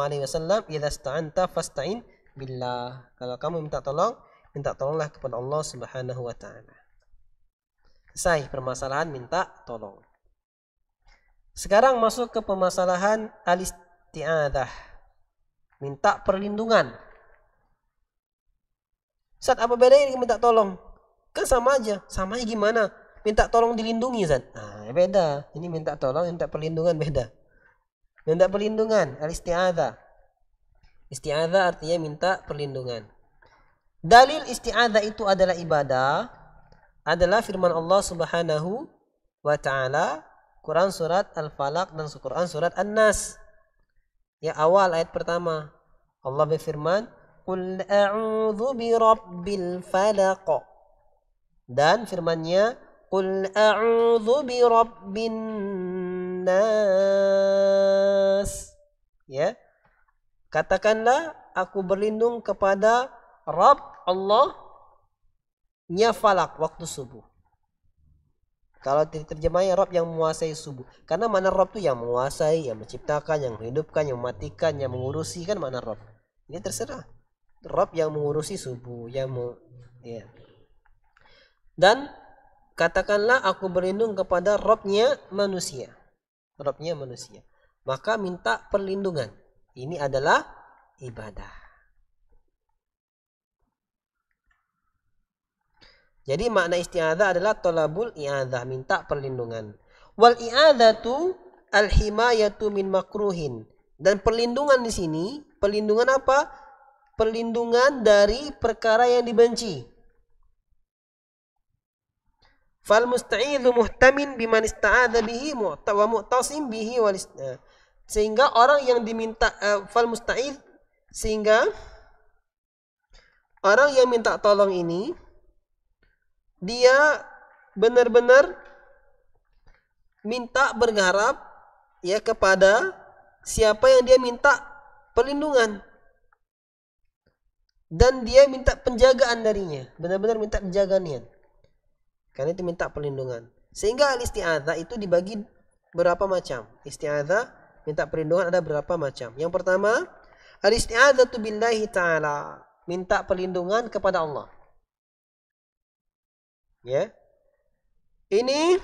idza sta'anta fasta'in billah. Kalau kamu minta tolonglah kepada Allah Subhanahu wa taala. Selesai permasalahan minta tolong. Sekarang masuk ke permasalahan al-isti'adzah, minta perlindungan. Ustaz, apa bedanya dengan minta tolong? Kan sama aja. Samanya gimana? Minta tolong dilindungi, Ustaz. Nah, beda. Ini minta tolong, minta perlindungan beda. Minta perlindungan, al-isti'adzah. Isti'adzah artinya minta perlindungan. Dalil isti'adzah itu adalah ibadah, adalah firman Allah Subhanahu wa taala, Quran surat Al-Falaq dan Quran surat An-Nas. Ya, awal ayat pertama. Allah berfirman, "Qul a'udzu birabbil falaq." Dan firman-Nya, "Qul a'udzu birabbin nas." Ya. Katakanlah, aku berlindung kepada Rabb Allah nya falak, waktu subuh. Kalau terjemahnya Rabb yang menguasai subuh. Karena mana Rabb itu yang menguasai, yang menciptakan, yang menghidupkan, yang mematikan, yang mengurusi, kan mana Rabb. Ini terserah. Rabb yang mengurusi subuh, ya. Dan katakanlah aku berlindung kepada Rabb-nya manusia. Rabb-nya manusia. Maka minta perlindungan. Ini adalah ibadah. Jadi makna isti'adzah adalah talabul i'adzah, minta perlindungan. Wal i'adzatu al-himayatu min makruhin. Dan perlindungan di sini, perlindungan apa? Perlindungan dari perkara yang dibenci. Fal musta'idzu muhtamin biman ista'adza bihi wa mu'tasim bihi wal sehingga orang yang diminta fal musta'idz, sehingga orang yang minta tolong ini dia benar-benar minta berharap ya kepada siapa yang dia minta perlindungan, dan dia minta penjagaan darinya, benar-benar minta penjagaannya. Karena itu minta perlindungan. Sehingga al-isti'adzah itu dibagi berapa macam. Isti'adzah, minta perlindungan ada berapa macam. Yang pertama, al-isti'adzatu billahi ta'ala, minta perlindungan kepada Allah. Ya. Ini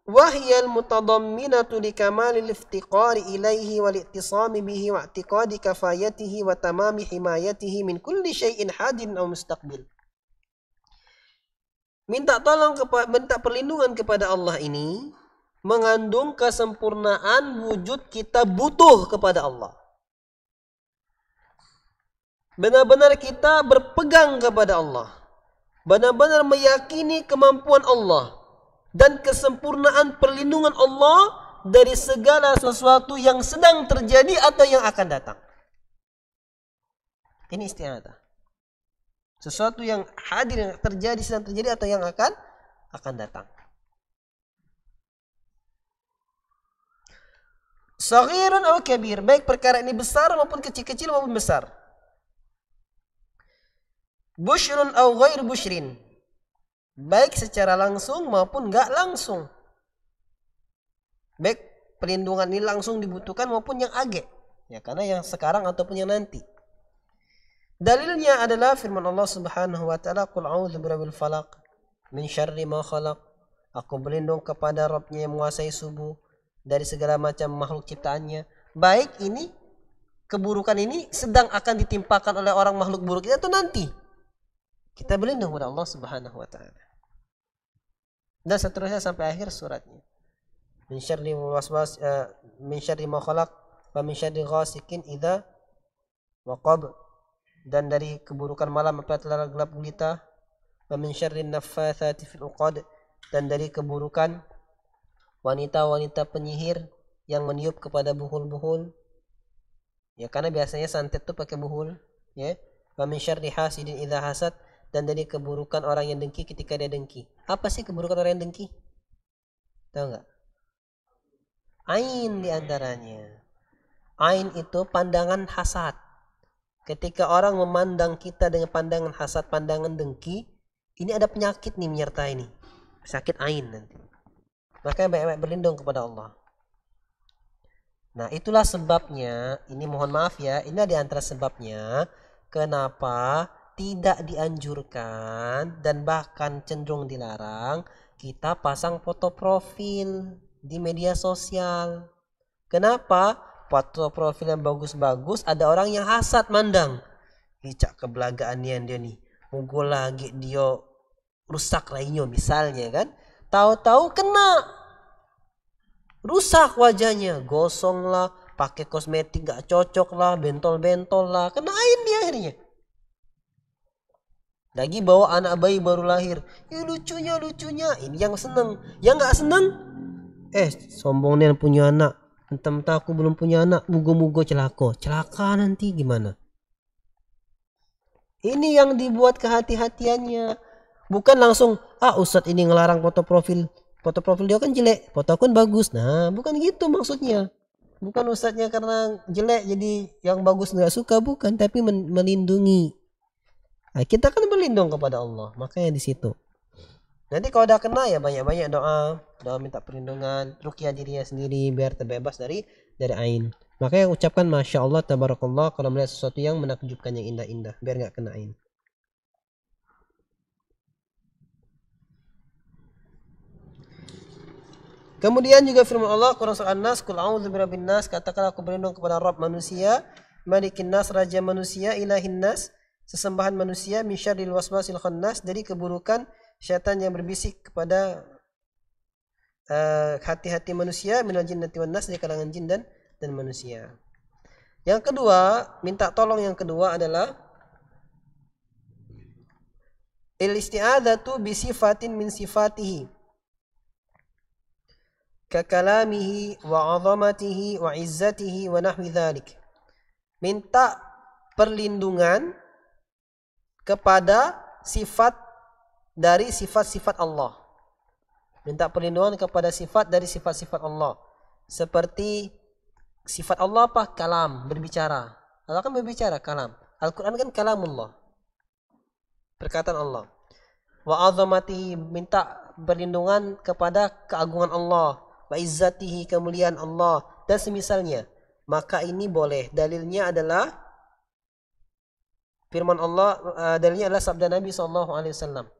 wahiyal mutadamminatu likamalil iftiqari ilaihi wal i'tisami bihi wa i'tiqadi kafayatihi wa tamami himayatihi min kulli syai'in hadin aw mustaqbil. Minta perlindungan kepada Allah ini mengandung kesempurnaan wujud kita butuh kepada Allah. Benar-benar kita berpegang kepada Allah. Benar-benar meyakini kemampuan Allah dan kesempurnaan perlindungan Allah dari segala sesuatu yang sedang terjadi atau yang akan datang. Ini isti'adzah. Sesuatu yang hadir, yang terjadi, sedang terjadi atau yang akan datang. Saghirun aw kabir, baik perkara ini besar maupun kecil-kecil maupun besar. Bushrun aw ghair bushrin, baik secara langsung maupun enggak langsung. Baik perlindungan ini langsung dibutuhkan maupun yang agak, ya karena yang sekarang ataupun yang nanti. Dalilnya adalah firman Allah Subhanahu wa taala, "Qul a'udzu birabbil falaq min syarri ma khalaq." Aku berlindung kepada Rabb-Nya yang menguasai subuh dari segala macam makhluk ciptaannya. Baik ini keburukan ini sedang akan ditimpakan oleh orang makhluk buruk itu atau nanti. Kita berlindung kepada Allah Subhanahu wa taala. Dan seterusnya sampai akhir suratnya. Min syarri waswas min syarri ma khalaq wa min syarri ghasikin idza waqab, dan dari keburukan malam apabila gelap gulita, wa min syarrin naffatsati fil 'uqad, dan dari keburukan wanita-wanita penyihir yang meniup kepada buhul-buhul. Ya karena biasanya santet tuh pakai buhul, ya. Wa min syarri hasidin idza hasad, dan dari keburukan orang yang dengki ketika dia dengki. Apa sih keburukan orang yang dengki? Tahu enggak? Ain di antaranya. Ain itu pandangan hasad. Ketika orang memandang kita dengan pandangan hasad, pandangan dengki, ini ada penyakit nih menyertai ini. Sakit ain nanti. Makanya banyak-banyak berlindung kepada Allah. Nah, itulah sebabnya, ini mohon maaf ya, ini di antara sebabnya kenapa tidak dianjurkan dan bahkan cenderung dilarang kita pasang foto profil di media sosial. Kenapa? Foto profil yang bagus-bagus, ada orang yang hasad mandang. Cak kebelagaan dia nih. Mugo lagi dia rusak lainnya misalnya kan. Tahu-tahu kena. Rusak wajahnya, gosong lah, pakai kosmetik gak cocok lah, bentol-bentol lah, kenain dia akhirnya. Lagi bawa anak bayi baru lahir. Lucunya. Ini yang seneng. Yang gak seneng, sombong nih punya anak. Entah-entah aku belum punya anak, mugo-mugo celaka nanti gimana? Ini yang dibuat kehati-hatiannya. Bukan langsung, Ustadz ini ngelarang foto profil dia kan jelek, foto akun bagus. Nah, bukan gitu maksudnya. Bukan ustadznya karena jelek jadi yang bagus nggak suka, bukan, tapi melindungi. Nah, kita kan berlindung kepada Allah, makanya di situ. Nanti kalau udah kena ya banyak-banyak doa minta perlindungan, ruqyah dirinya sendiri biar terbebas dari ain. Makanya ucapkan masya Allah tabarakallah kalau melihat sesuatu yang menakjubkan, yang indah-indah, biar nggak kena ain. Kemudian juga firman Allah Quran surah An-Nas, "Qul a'udzu birabbin nas", katakanlah aku berlindung kepada Rabb manusia, Malikin nas, raja manusia, ilahin nas, sesembahan manusia, min syarril waswasil khannas, dari keburukan syaitan yang berbisik kepada hati-hati manusia minal jinnati wan nas, di kalangan jin dan manusia. Yang kedua, minta tolong yang kedua adalah al-isti'adzatu bi sifatin min sifatihi ka kalamihi wa 'azamatihi wa 'izzatihi wa nahwi dzalik. Minta perlindungan kepada sifat dari sifat-sifat Allah. Minta perlindungan kepada sifat dari sifat-sifat Allah. Seperti sifat Allah apa? Kalam, berbicara. Allah kan berbicara, kalam. Al-Quran kan kalamullah, perkataan Allah. Wa azamatihi, minta perlindungan kepada keagungan Allah. Wa izzatihi, kemuliaan Allah, dan semisalnya. Maka ini boleh. Dalilnya adalah firman Allah, dalilnya adalah sabda Nabi SAW.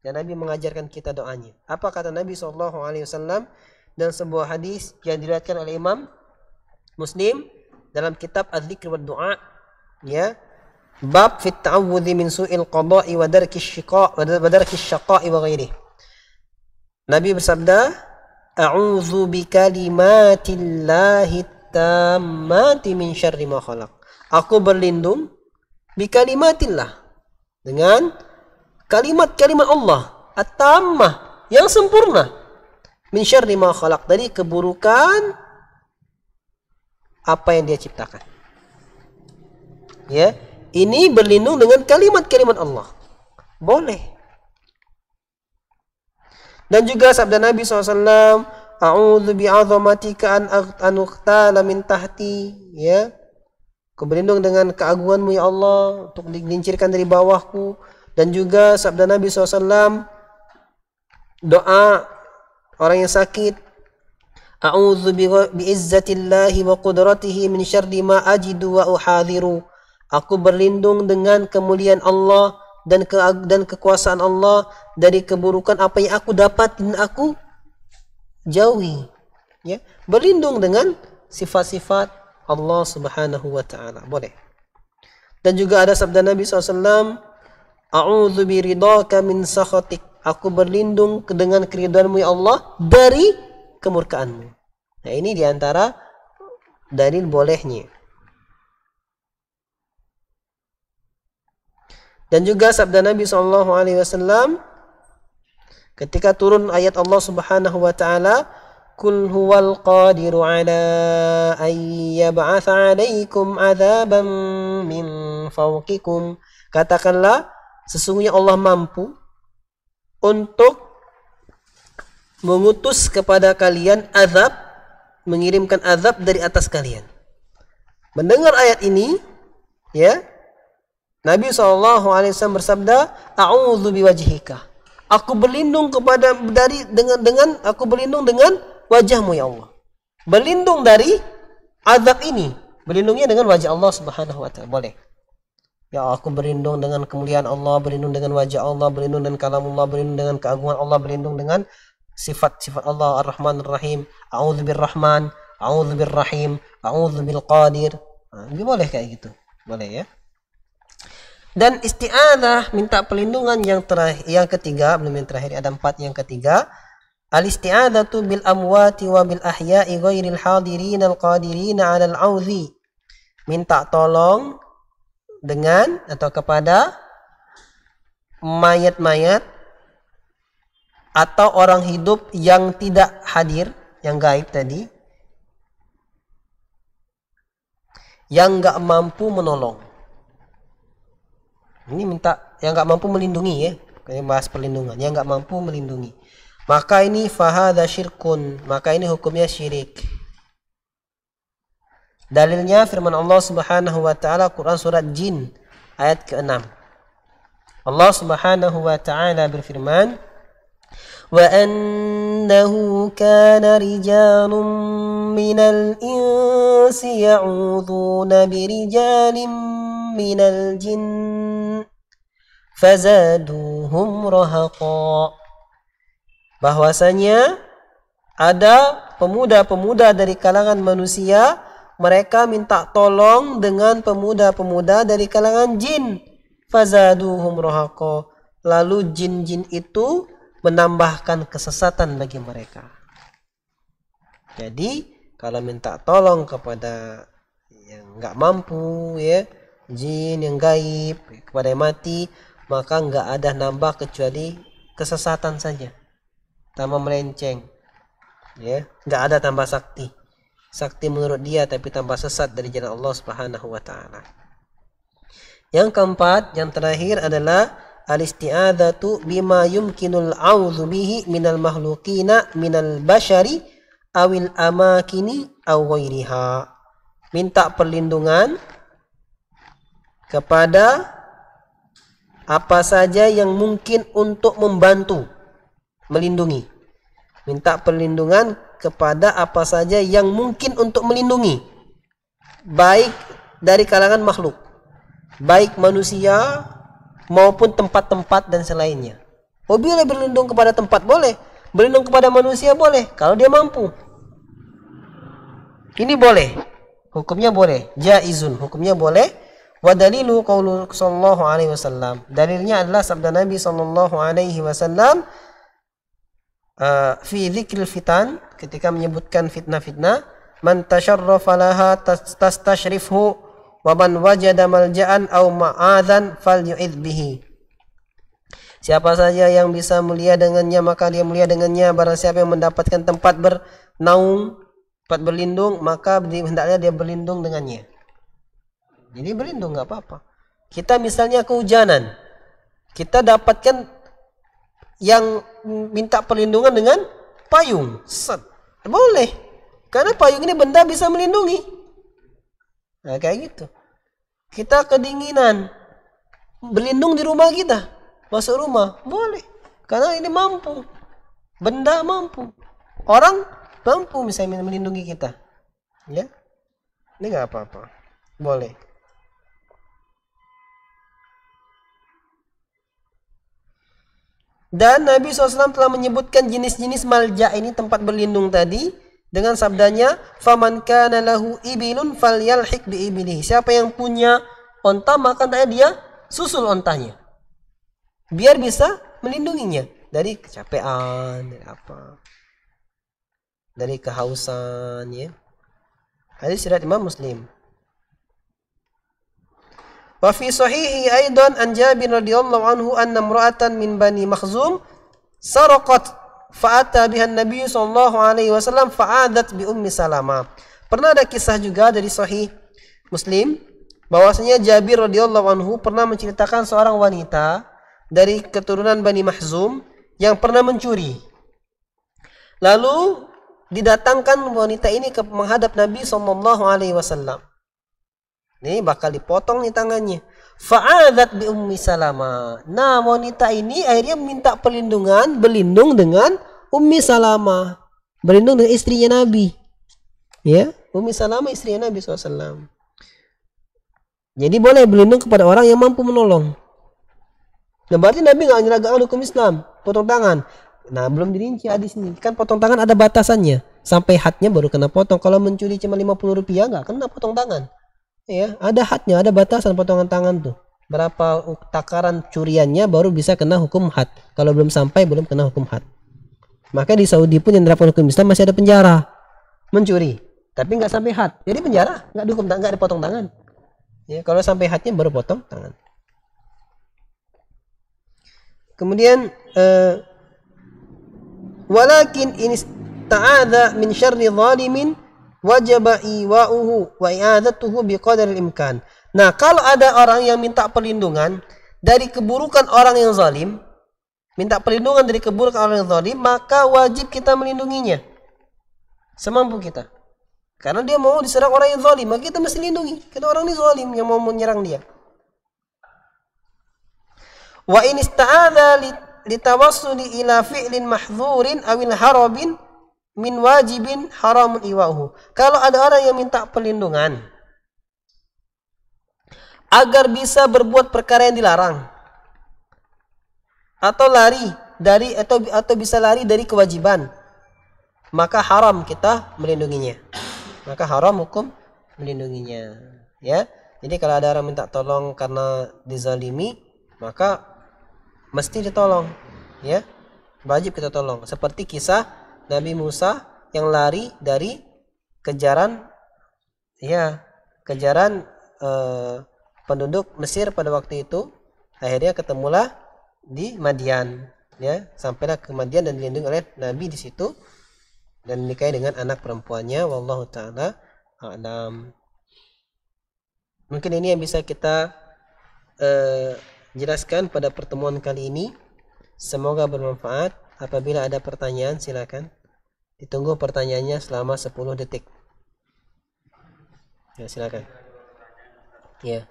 Dan Nabi mengajarkan kita doanya. Apa kata Nabi SAW dalam sebuah hadis yang diriwayatkan oleh Imam Muslim dalam kitab Az-Dzikr wa Du'a, ya, bab fi ta'awudzi min su'il qada'i wa darki syaqa'i wa ghairihi. Nabi bersabda, a'udzu bi kalimatillahi tammati min syarri ma khalaq. Aku berlindung bi kalimatillah, dengan kalimat-kalimat Allah at-tammah, yang sempurna, min syarri ma khalaq, dari keburukan apa yang dia ciptakan. Ya, ini berlindung dengan kalimat-kalimat Allah. Boleh. Dan juga sabda Nabi SAW, a'udzu bi'azamatika an uqtala min tahti, ya. Aku berlindung dengan keagunganmu ya Allah untuk digelincirkan dari bawahku. Dan juga sabda Nabi SAW, doa orang yang sakit, a'udzu bi'izzatillahi wa qudratihi min syarri ma ajidu wa uhadhiru. Aku berlindung dengan kemuliaan Allah dan kekuasaan Allah dari keburukan apa yang aku dapat dan aku jauhi. Ya, berlindung dengan sifat-sifat Allah Subhanahu wa taala. Boleh. Dan juga ada sabda Nabi SAW, a'udzu biridhaka min sakhatik. Aku berlindung dengan keridhaanmu ya Allah dari kemurkaanmu. Nah, ini diantara dalil bolehnya. Dan juga sabda Nabi SAW ketika turun ayat Allah Subhanahu wa taala, kul huwal qadiru ala an yab'atsa 'alaikum 'adzaban min fawqikum. Katakanlah, sesungguhnya Allah mampu untuk mengutus kepada kalian azab, mengirimkan azab dari atas kalian. Mendengar ayat ini, ya, Nabi SAW bersabda, a'udzu biwajhika. Aku berlindung kepada aku berlindung dengan wajahmu ya Allah. Berlindung dari azab ini. Berlindungnya dengan wajah Allah Subhanahu wa taala. Boleh. Ya, aku berlindung dengan kemuliaan Allah, berlindung dengan wajah Allah, berlindung dengan kalamullah, berlindung dengan keagungan Allah, berlindung dengan sifat-sifat Allah Ar-Rahman Ar-Rahim. A'udzu birrahman, a'udzu birrahim, a'udzu bil qadir. Ini boleh kayak gitu. Boleh ya. Dan isti'adzah, minta perlindungan yang terakhir, yang ketiga, belum yang terakhir, ada 4 yang ketiga. Al-isti'adzatu bil amwati wa bil ahya'i ghairil hadirin al-qadirin 'ala al-'auzi. Minta tolong dengan atau kepada mayat-mayat atau orang hidup yang tidak hadir, yang gaib tadi, yang enggak mampu menolong. Ini minta yang enggak mampu melindungi, ya. Kayak bahas perlindungan, yang enggak mampu melindungi. Maka ini fahadha syirkun, maka ini hukumnya syirik. Dalilnya firman Allah Subhanahu wa taala Quran surat Jin ayat ke-6. Allah Subhanahu wa taala berfirman, wa annahu kana rijalun minal insi ya'udzuuna birijalin minal jinn fazaduhum rahaqa. Bahwasanya ada pemuda-pemuda dari kalangan manusia, mereka minta tolong dengan pemuda-pemuda dari kalangan jin. Fazaduhum rahaqa, lalu jin-jin itu menambahkan kesesatan bagi mereka. Jadi kalau minta tolong kepada yang nggak mampu, ya, jin yang gaib, kepada yang mati, maka nggak ada nambah kecuali kesesatan saja, tambah melenceng, ya, nggak ada tambah sakti. Sakti menurut dia tapi tambah sesat dari jalan Allah Subhanahu wa taala. Yang keempat, yang terakhir adalah al-isti'adzatu bima yumkinul a'udzu bihi minal makhluqina minal bashari awil amakini aw ghairiha. Minta perlindungan kepada apa saja yang mungkin untuk membantu, melindungi. Minta perlindungan kepada apa saja yang mungkin untuk melindungi, baik dari kalangan makhluk, baik manusia maupun tempat-tempat dan selainnya. Oh, boleh berlindung kepada tempat, boleh. Berlindung kepada manusia boleh, kalau dia mampu. Ini boleh. Hukumnya boleh. Jaizun, hukumnya boleh. Wa dalilu qaulu sallallahu alaihi wasallam. Dalilnya adalah sabda Nabi sallallahu alaihi wasallam fi dzikril fitan, ketika menyebutkan fitnah-fitnah, man tasharrafa laha tastashrifhu wa man wajada malja'an aw ma'adzan falyu'idz bihi. Siapa saja yang bisa mulia dengannya maka dia mulia dengannya. Barang siapa yang mendapatkan tempat bernaung, tempat berlindung, maka hendaknya dia berlindung dengannya. Jadi berlindung nggak apa-apa. Kita misalnya kehujanan, kita dapatkan yang minta perlindungan dengan payung, boleh, karena payung ini benda bisa melindungi. Nah, kayak gitu. Kita kedinginan, berlindung di rumah kita, masuk rumah, boleh, karena ini mampu, benda mampu, orang mampu misalnya melindungi kita, ya, ini nggak apa-apa, boleh. Dan Nabi SAW telah menyebutkan jenis-jenis malja ini, tempat berlindung tadi, dengan sabdanya, "Faman kana lahu ibilun falyalhiq bi ibilihi." Siapa yang punya onta, maka dia susul ontanya, biar bisa melindunginya dari kecapean, dari apa, dari kehausan, ya. Hadis riwayat Imam Muslim. Wa fi sahihi aidan an Jabir radhiyallahu anhu anna imra'atan min Bani Makhzum saraqat fa'ata biha an-nabiy sallallahu alaihi wasallam fa'adat bi Ummi Salamah. Pernah ada kisah juga dari sahih Muslim bahwasanya Jabir radhiyallahu anhu pernah menceritakan seorang wanita dari keturunan Bani Makhzum yang pernah mencuri. Lalu didatangkan wanita ini ke menghadap Nabi sallallahu alaihi wasallam. Ini bakal dipotong nih tangannya. Fa'adat bi Ummi Salamah. Nah, wanita ini akhirnya minta perlindungan, berlindung dengan Ummi Salamah, berlindung dengan istrinya Nabi. Ya, Ummi Salamah istrinya Nabi SAW. Jadi boleh berlindung kepada orang yang mampu menolong. Nah, berarti Nabi nggak menyerahkan hukum Islam, potong tangan. Nah, belum dirinci hadis ini. Kan potong tangan ada batasannya. Sampai hadnya baru kena potong. Kalau mencuri cuma Rp50 nggak kena potong tangan. Ya, ada hadnya, ada batasan potongan tangan tuh. Berapa takaran curiannya baru bisa kena hukum had. Kalau belum sampai belum kena hukum had. Maka di Saudi pun yang menerapkan hukum Islam masih ada penjara. Mencuri, tapi nggak sampai had. Jadi penjara, nggak dihukum, nggak dipotong tangan. Ya, kalau sampai hadnya baru potong tangan. Kemudian walakin in ista'adha min syarri zalimin wajaba iwa'uhu wa i'adatuhu biqadar al-imkan. Nah, kalau ada orang yang minta perlindungan dari keburukan orang yang zalim, minta perlindungan dari keburukan orang yang zalim, maka wajib kita melindunginya semampu kita. Karena dia mau diserang orang yang zalim, maka kita mesti lindungi. Karena orang ini zalim yang mau menyerang dia. Wa in ista'adha litawassuli ila fi'lin mahdzurin awil harabin min wajibin haramun iwa'uhu. Kalau ada orang yang minta perlindungan agar bisa berbuat perkara yang dilarang, atau lari dari atau bisa lari dari kewajiban, maka haram kita melindunginya. Maka haram hukum melindunginya, ya. Jadi kalau ada orang minta tolong karena dizalimi, maka mesti ditolong, ya, wajib kita tolong. Seperti kisah Nabi Musa yang lari dari kejaran, ya, kejaran penduduk Mesir pada waktu itu. Akhirnya ketemulah di Madian, ya, sampailah ke Madian dan dilindungi oleh Nabi di situ dan nikahi dengan anak perempuannya. Wallahu taala a'lam. Mungkin ini yang bisa kita jelaskan pada pertemuan kali ini. Semoga bermanfaat. Apabila ada pertanyaan silakan. Ditunggu pertanyaannya selama 10 detik. Ya, silakan. Ya.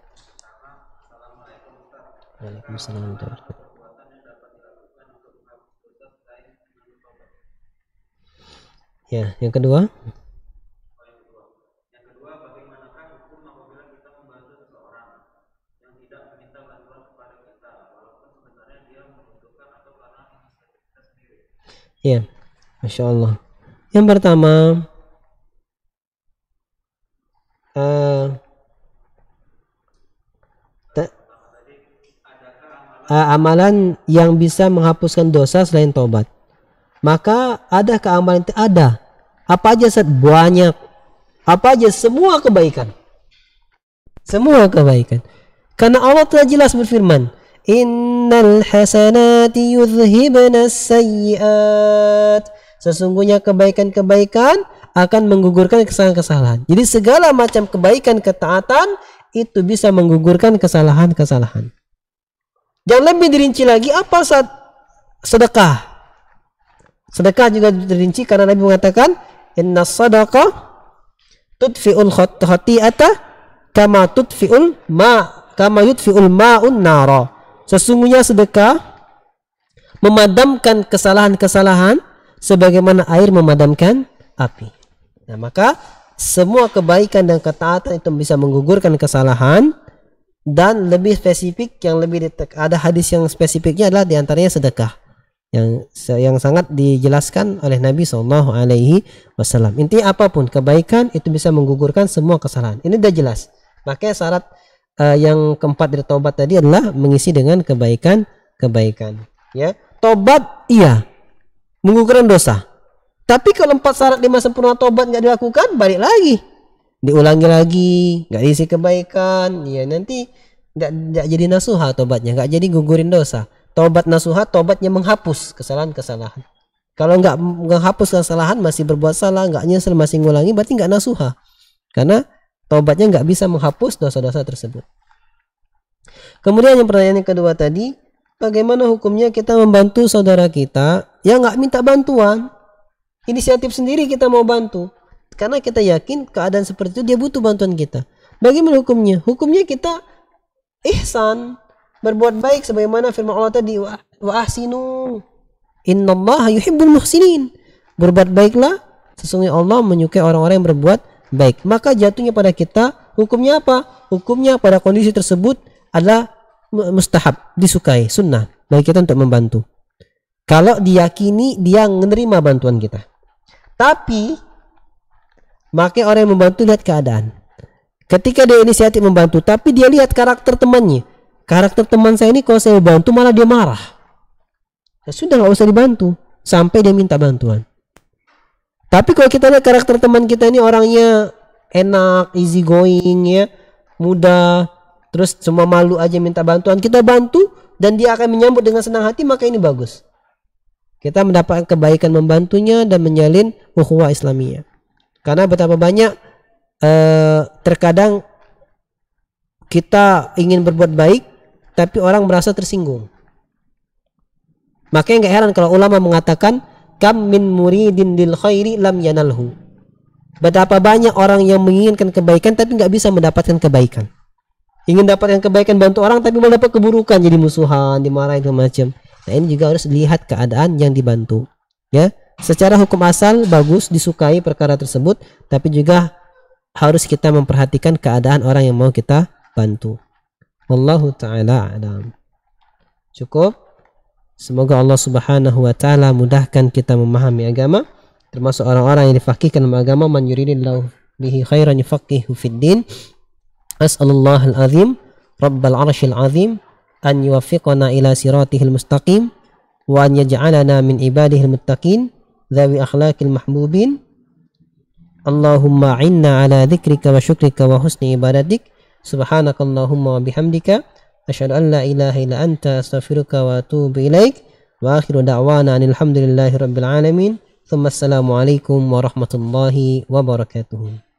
Waalaikumsalam. Ya, yang kedua. Ya, Masya Allah. Yang pertama, amalan yang bisa menghapuskan dosa selain taubat. Maka adakah amalan itu? Ada. Apa aja? Banyak. Apa aja? Semua kebaikan. Semua kebaikan. Karena Allah telah jelas berfirman, Innal hasanati yudhhibna sayyiat. Sesungguhnya kebaikan-kebaikan akan menggugurkan kesalahan-kesalahan. Jadi segala macam kebaikan, ketaatan itu bisa menggugurkan kesalahan-kesalahan. Yang lebih dirinci lagi apa? Sedekah. Sedekah juga dirinci karena Nabi mengatakan, Inna sadaqah tudfi'ul khati'ata kama yudfi'ul ma'un nara. Sesungguhnya sedekah memadamkan kesalahan-kesalahan sebagaimana air memadamkan api. Nah, maka semua kebaikan dan ketaatan itu bisa menggugurkan kesalahan. Dan lebih spesifik, yang lebih ada hadis yang spesifiknya adalah diantaranya sedekah yang sangat dijelaskan oleh Nabi SAW. Intinya apapun kebaikan itu bisa menggugurkan semua kesalahan. Ini sudah jelas. Makanya syarat yang keempat dari taubat tadi adalah mengisi dengan kebaikan. Ya, taubat iya menggugurkan dosa. Tapi kalau 4 syarat 5 sempurna taubat nggak dilakukan, balik lagi, diulangi lagi, nggak diisi kebaikan, ya nanti nggak jadi nasuha taubatnya, nggak jadi gugurin dosa. Taubat nasuha, taubatnya menghapus kesalahan-kesalahan. Kalau nggak menghapus kesalahan, masih berbuat salah, nggak nyesel, masih ngulangi, berarti nggak nasuha. Karena taubatnya nggak bisa menghapus dosa-dosa tersebut. Kemudian yang pertanyaan yang kedua tadi, bagaimana hukumnya kita membantu saudara kita yang nggak minta bantuan, inisiatif sendiri kita mau bantu, karena kita yakin keadaan seperti itu dia butuh bantuan kita. Bagaimana hukumnya? Hukumnya kita ihsan, berbuat baik sebagaimana firman Allah tadi, wa ahsinu innallaha yuhibbul muhsinin. Berbuat baiklah, sesungguhnya Allah menyukai orang-orang yang berbuat baik. Maka jatuhnya pada kita, hukumnya apa? Hukumnya pada kondisi tersebut adalah mustahab, disukai, sunnah bagi kita untuk membantu. Kalau diyakini dia menerima bantuan kita. Tapi makanya orang yang membantu lihat keadaan. Ketika dia inisiatif membantu, tapi dia lihat karakter temannya. Karakter teman saya ini kalau saya bantu malah dia marah. Ya sudah, nggak usah dibantu sampai dia minta bantuan. Tapi kalau kita lihat karakter teman kita ini orangnya enak, easy going, ya, mudah, terus cuma malu aja minta bantuan, kita bantu dan dia akan menyambut dengan senang hati, maka ini bagus. Kita mendapatkan kebaikan membantunya dan menjalin ukhuwah Islamiyah. Karena betapa banyak terkadang kita ingin berbuat baik tapi orang merasa tersinggung. Makanya nggak heran kalau ulama mengatakan kam min muridin lil khairi lam yanalhu. Betapa banyak orang yang menginginkan kebaikan tapi nggak bisa mendapatkan kebaikan. Ingin dapatkan kebaikan bantu orang tapi malah dapat keburukan, jadi musuhan, dimarahin macam. Nah, ini juga harus dilihat keadaan yang dibantu. Ya, secara hukum asal bagus, disukai perkara tersebut, tapi juga harus kita memperhatikan keadaan orang yang mau kita bantu. Wallahu ta'ala a'lam. Cukup. Semoga Allah Subhanahu wa taala mudahkan kita memahami agama, termasuk orang-orang yang difaqihkan dalam agama. Man yuridillahu bihi khairan yufaqihu fid din. As'alullah al-azim rabbal arshil azim an yuwaffiqana ila siratihil mustaqim wa an yaj'alana min ibadihil muttaqin dhawi akhlaqil mahbubin. Allahumma inna ala dzikrika wa syukrika wa husni ibadatik. Subhanakallahumma wa bihamdika asyhadu an la ilaha illa anta astaghfiruka wa atubu ilaik. Wa akhiru da'wana alhamdulillahi rabbil alamin. Thumma assalamu alaikum warahmatullahi wabarakatuh.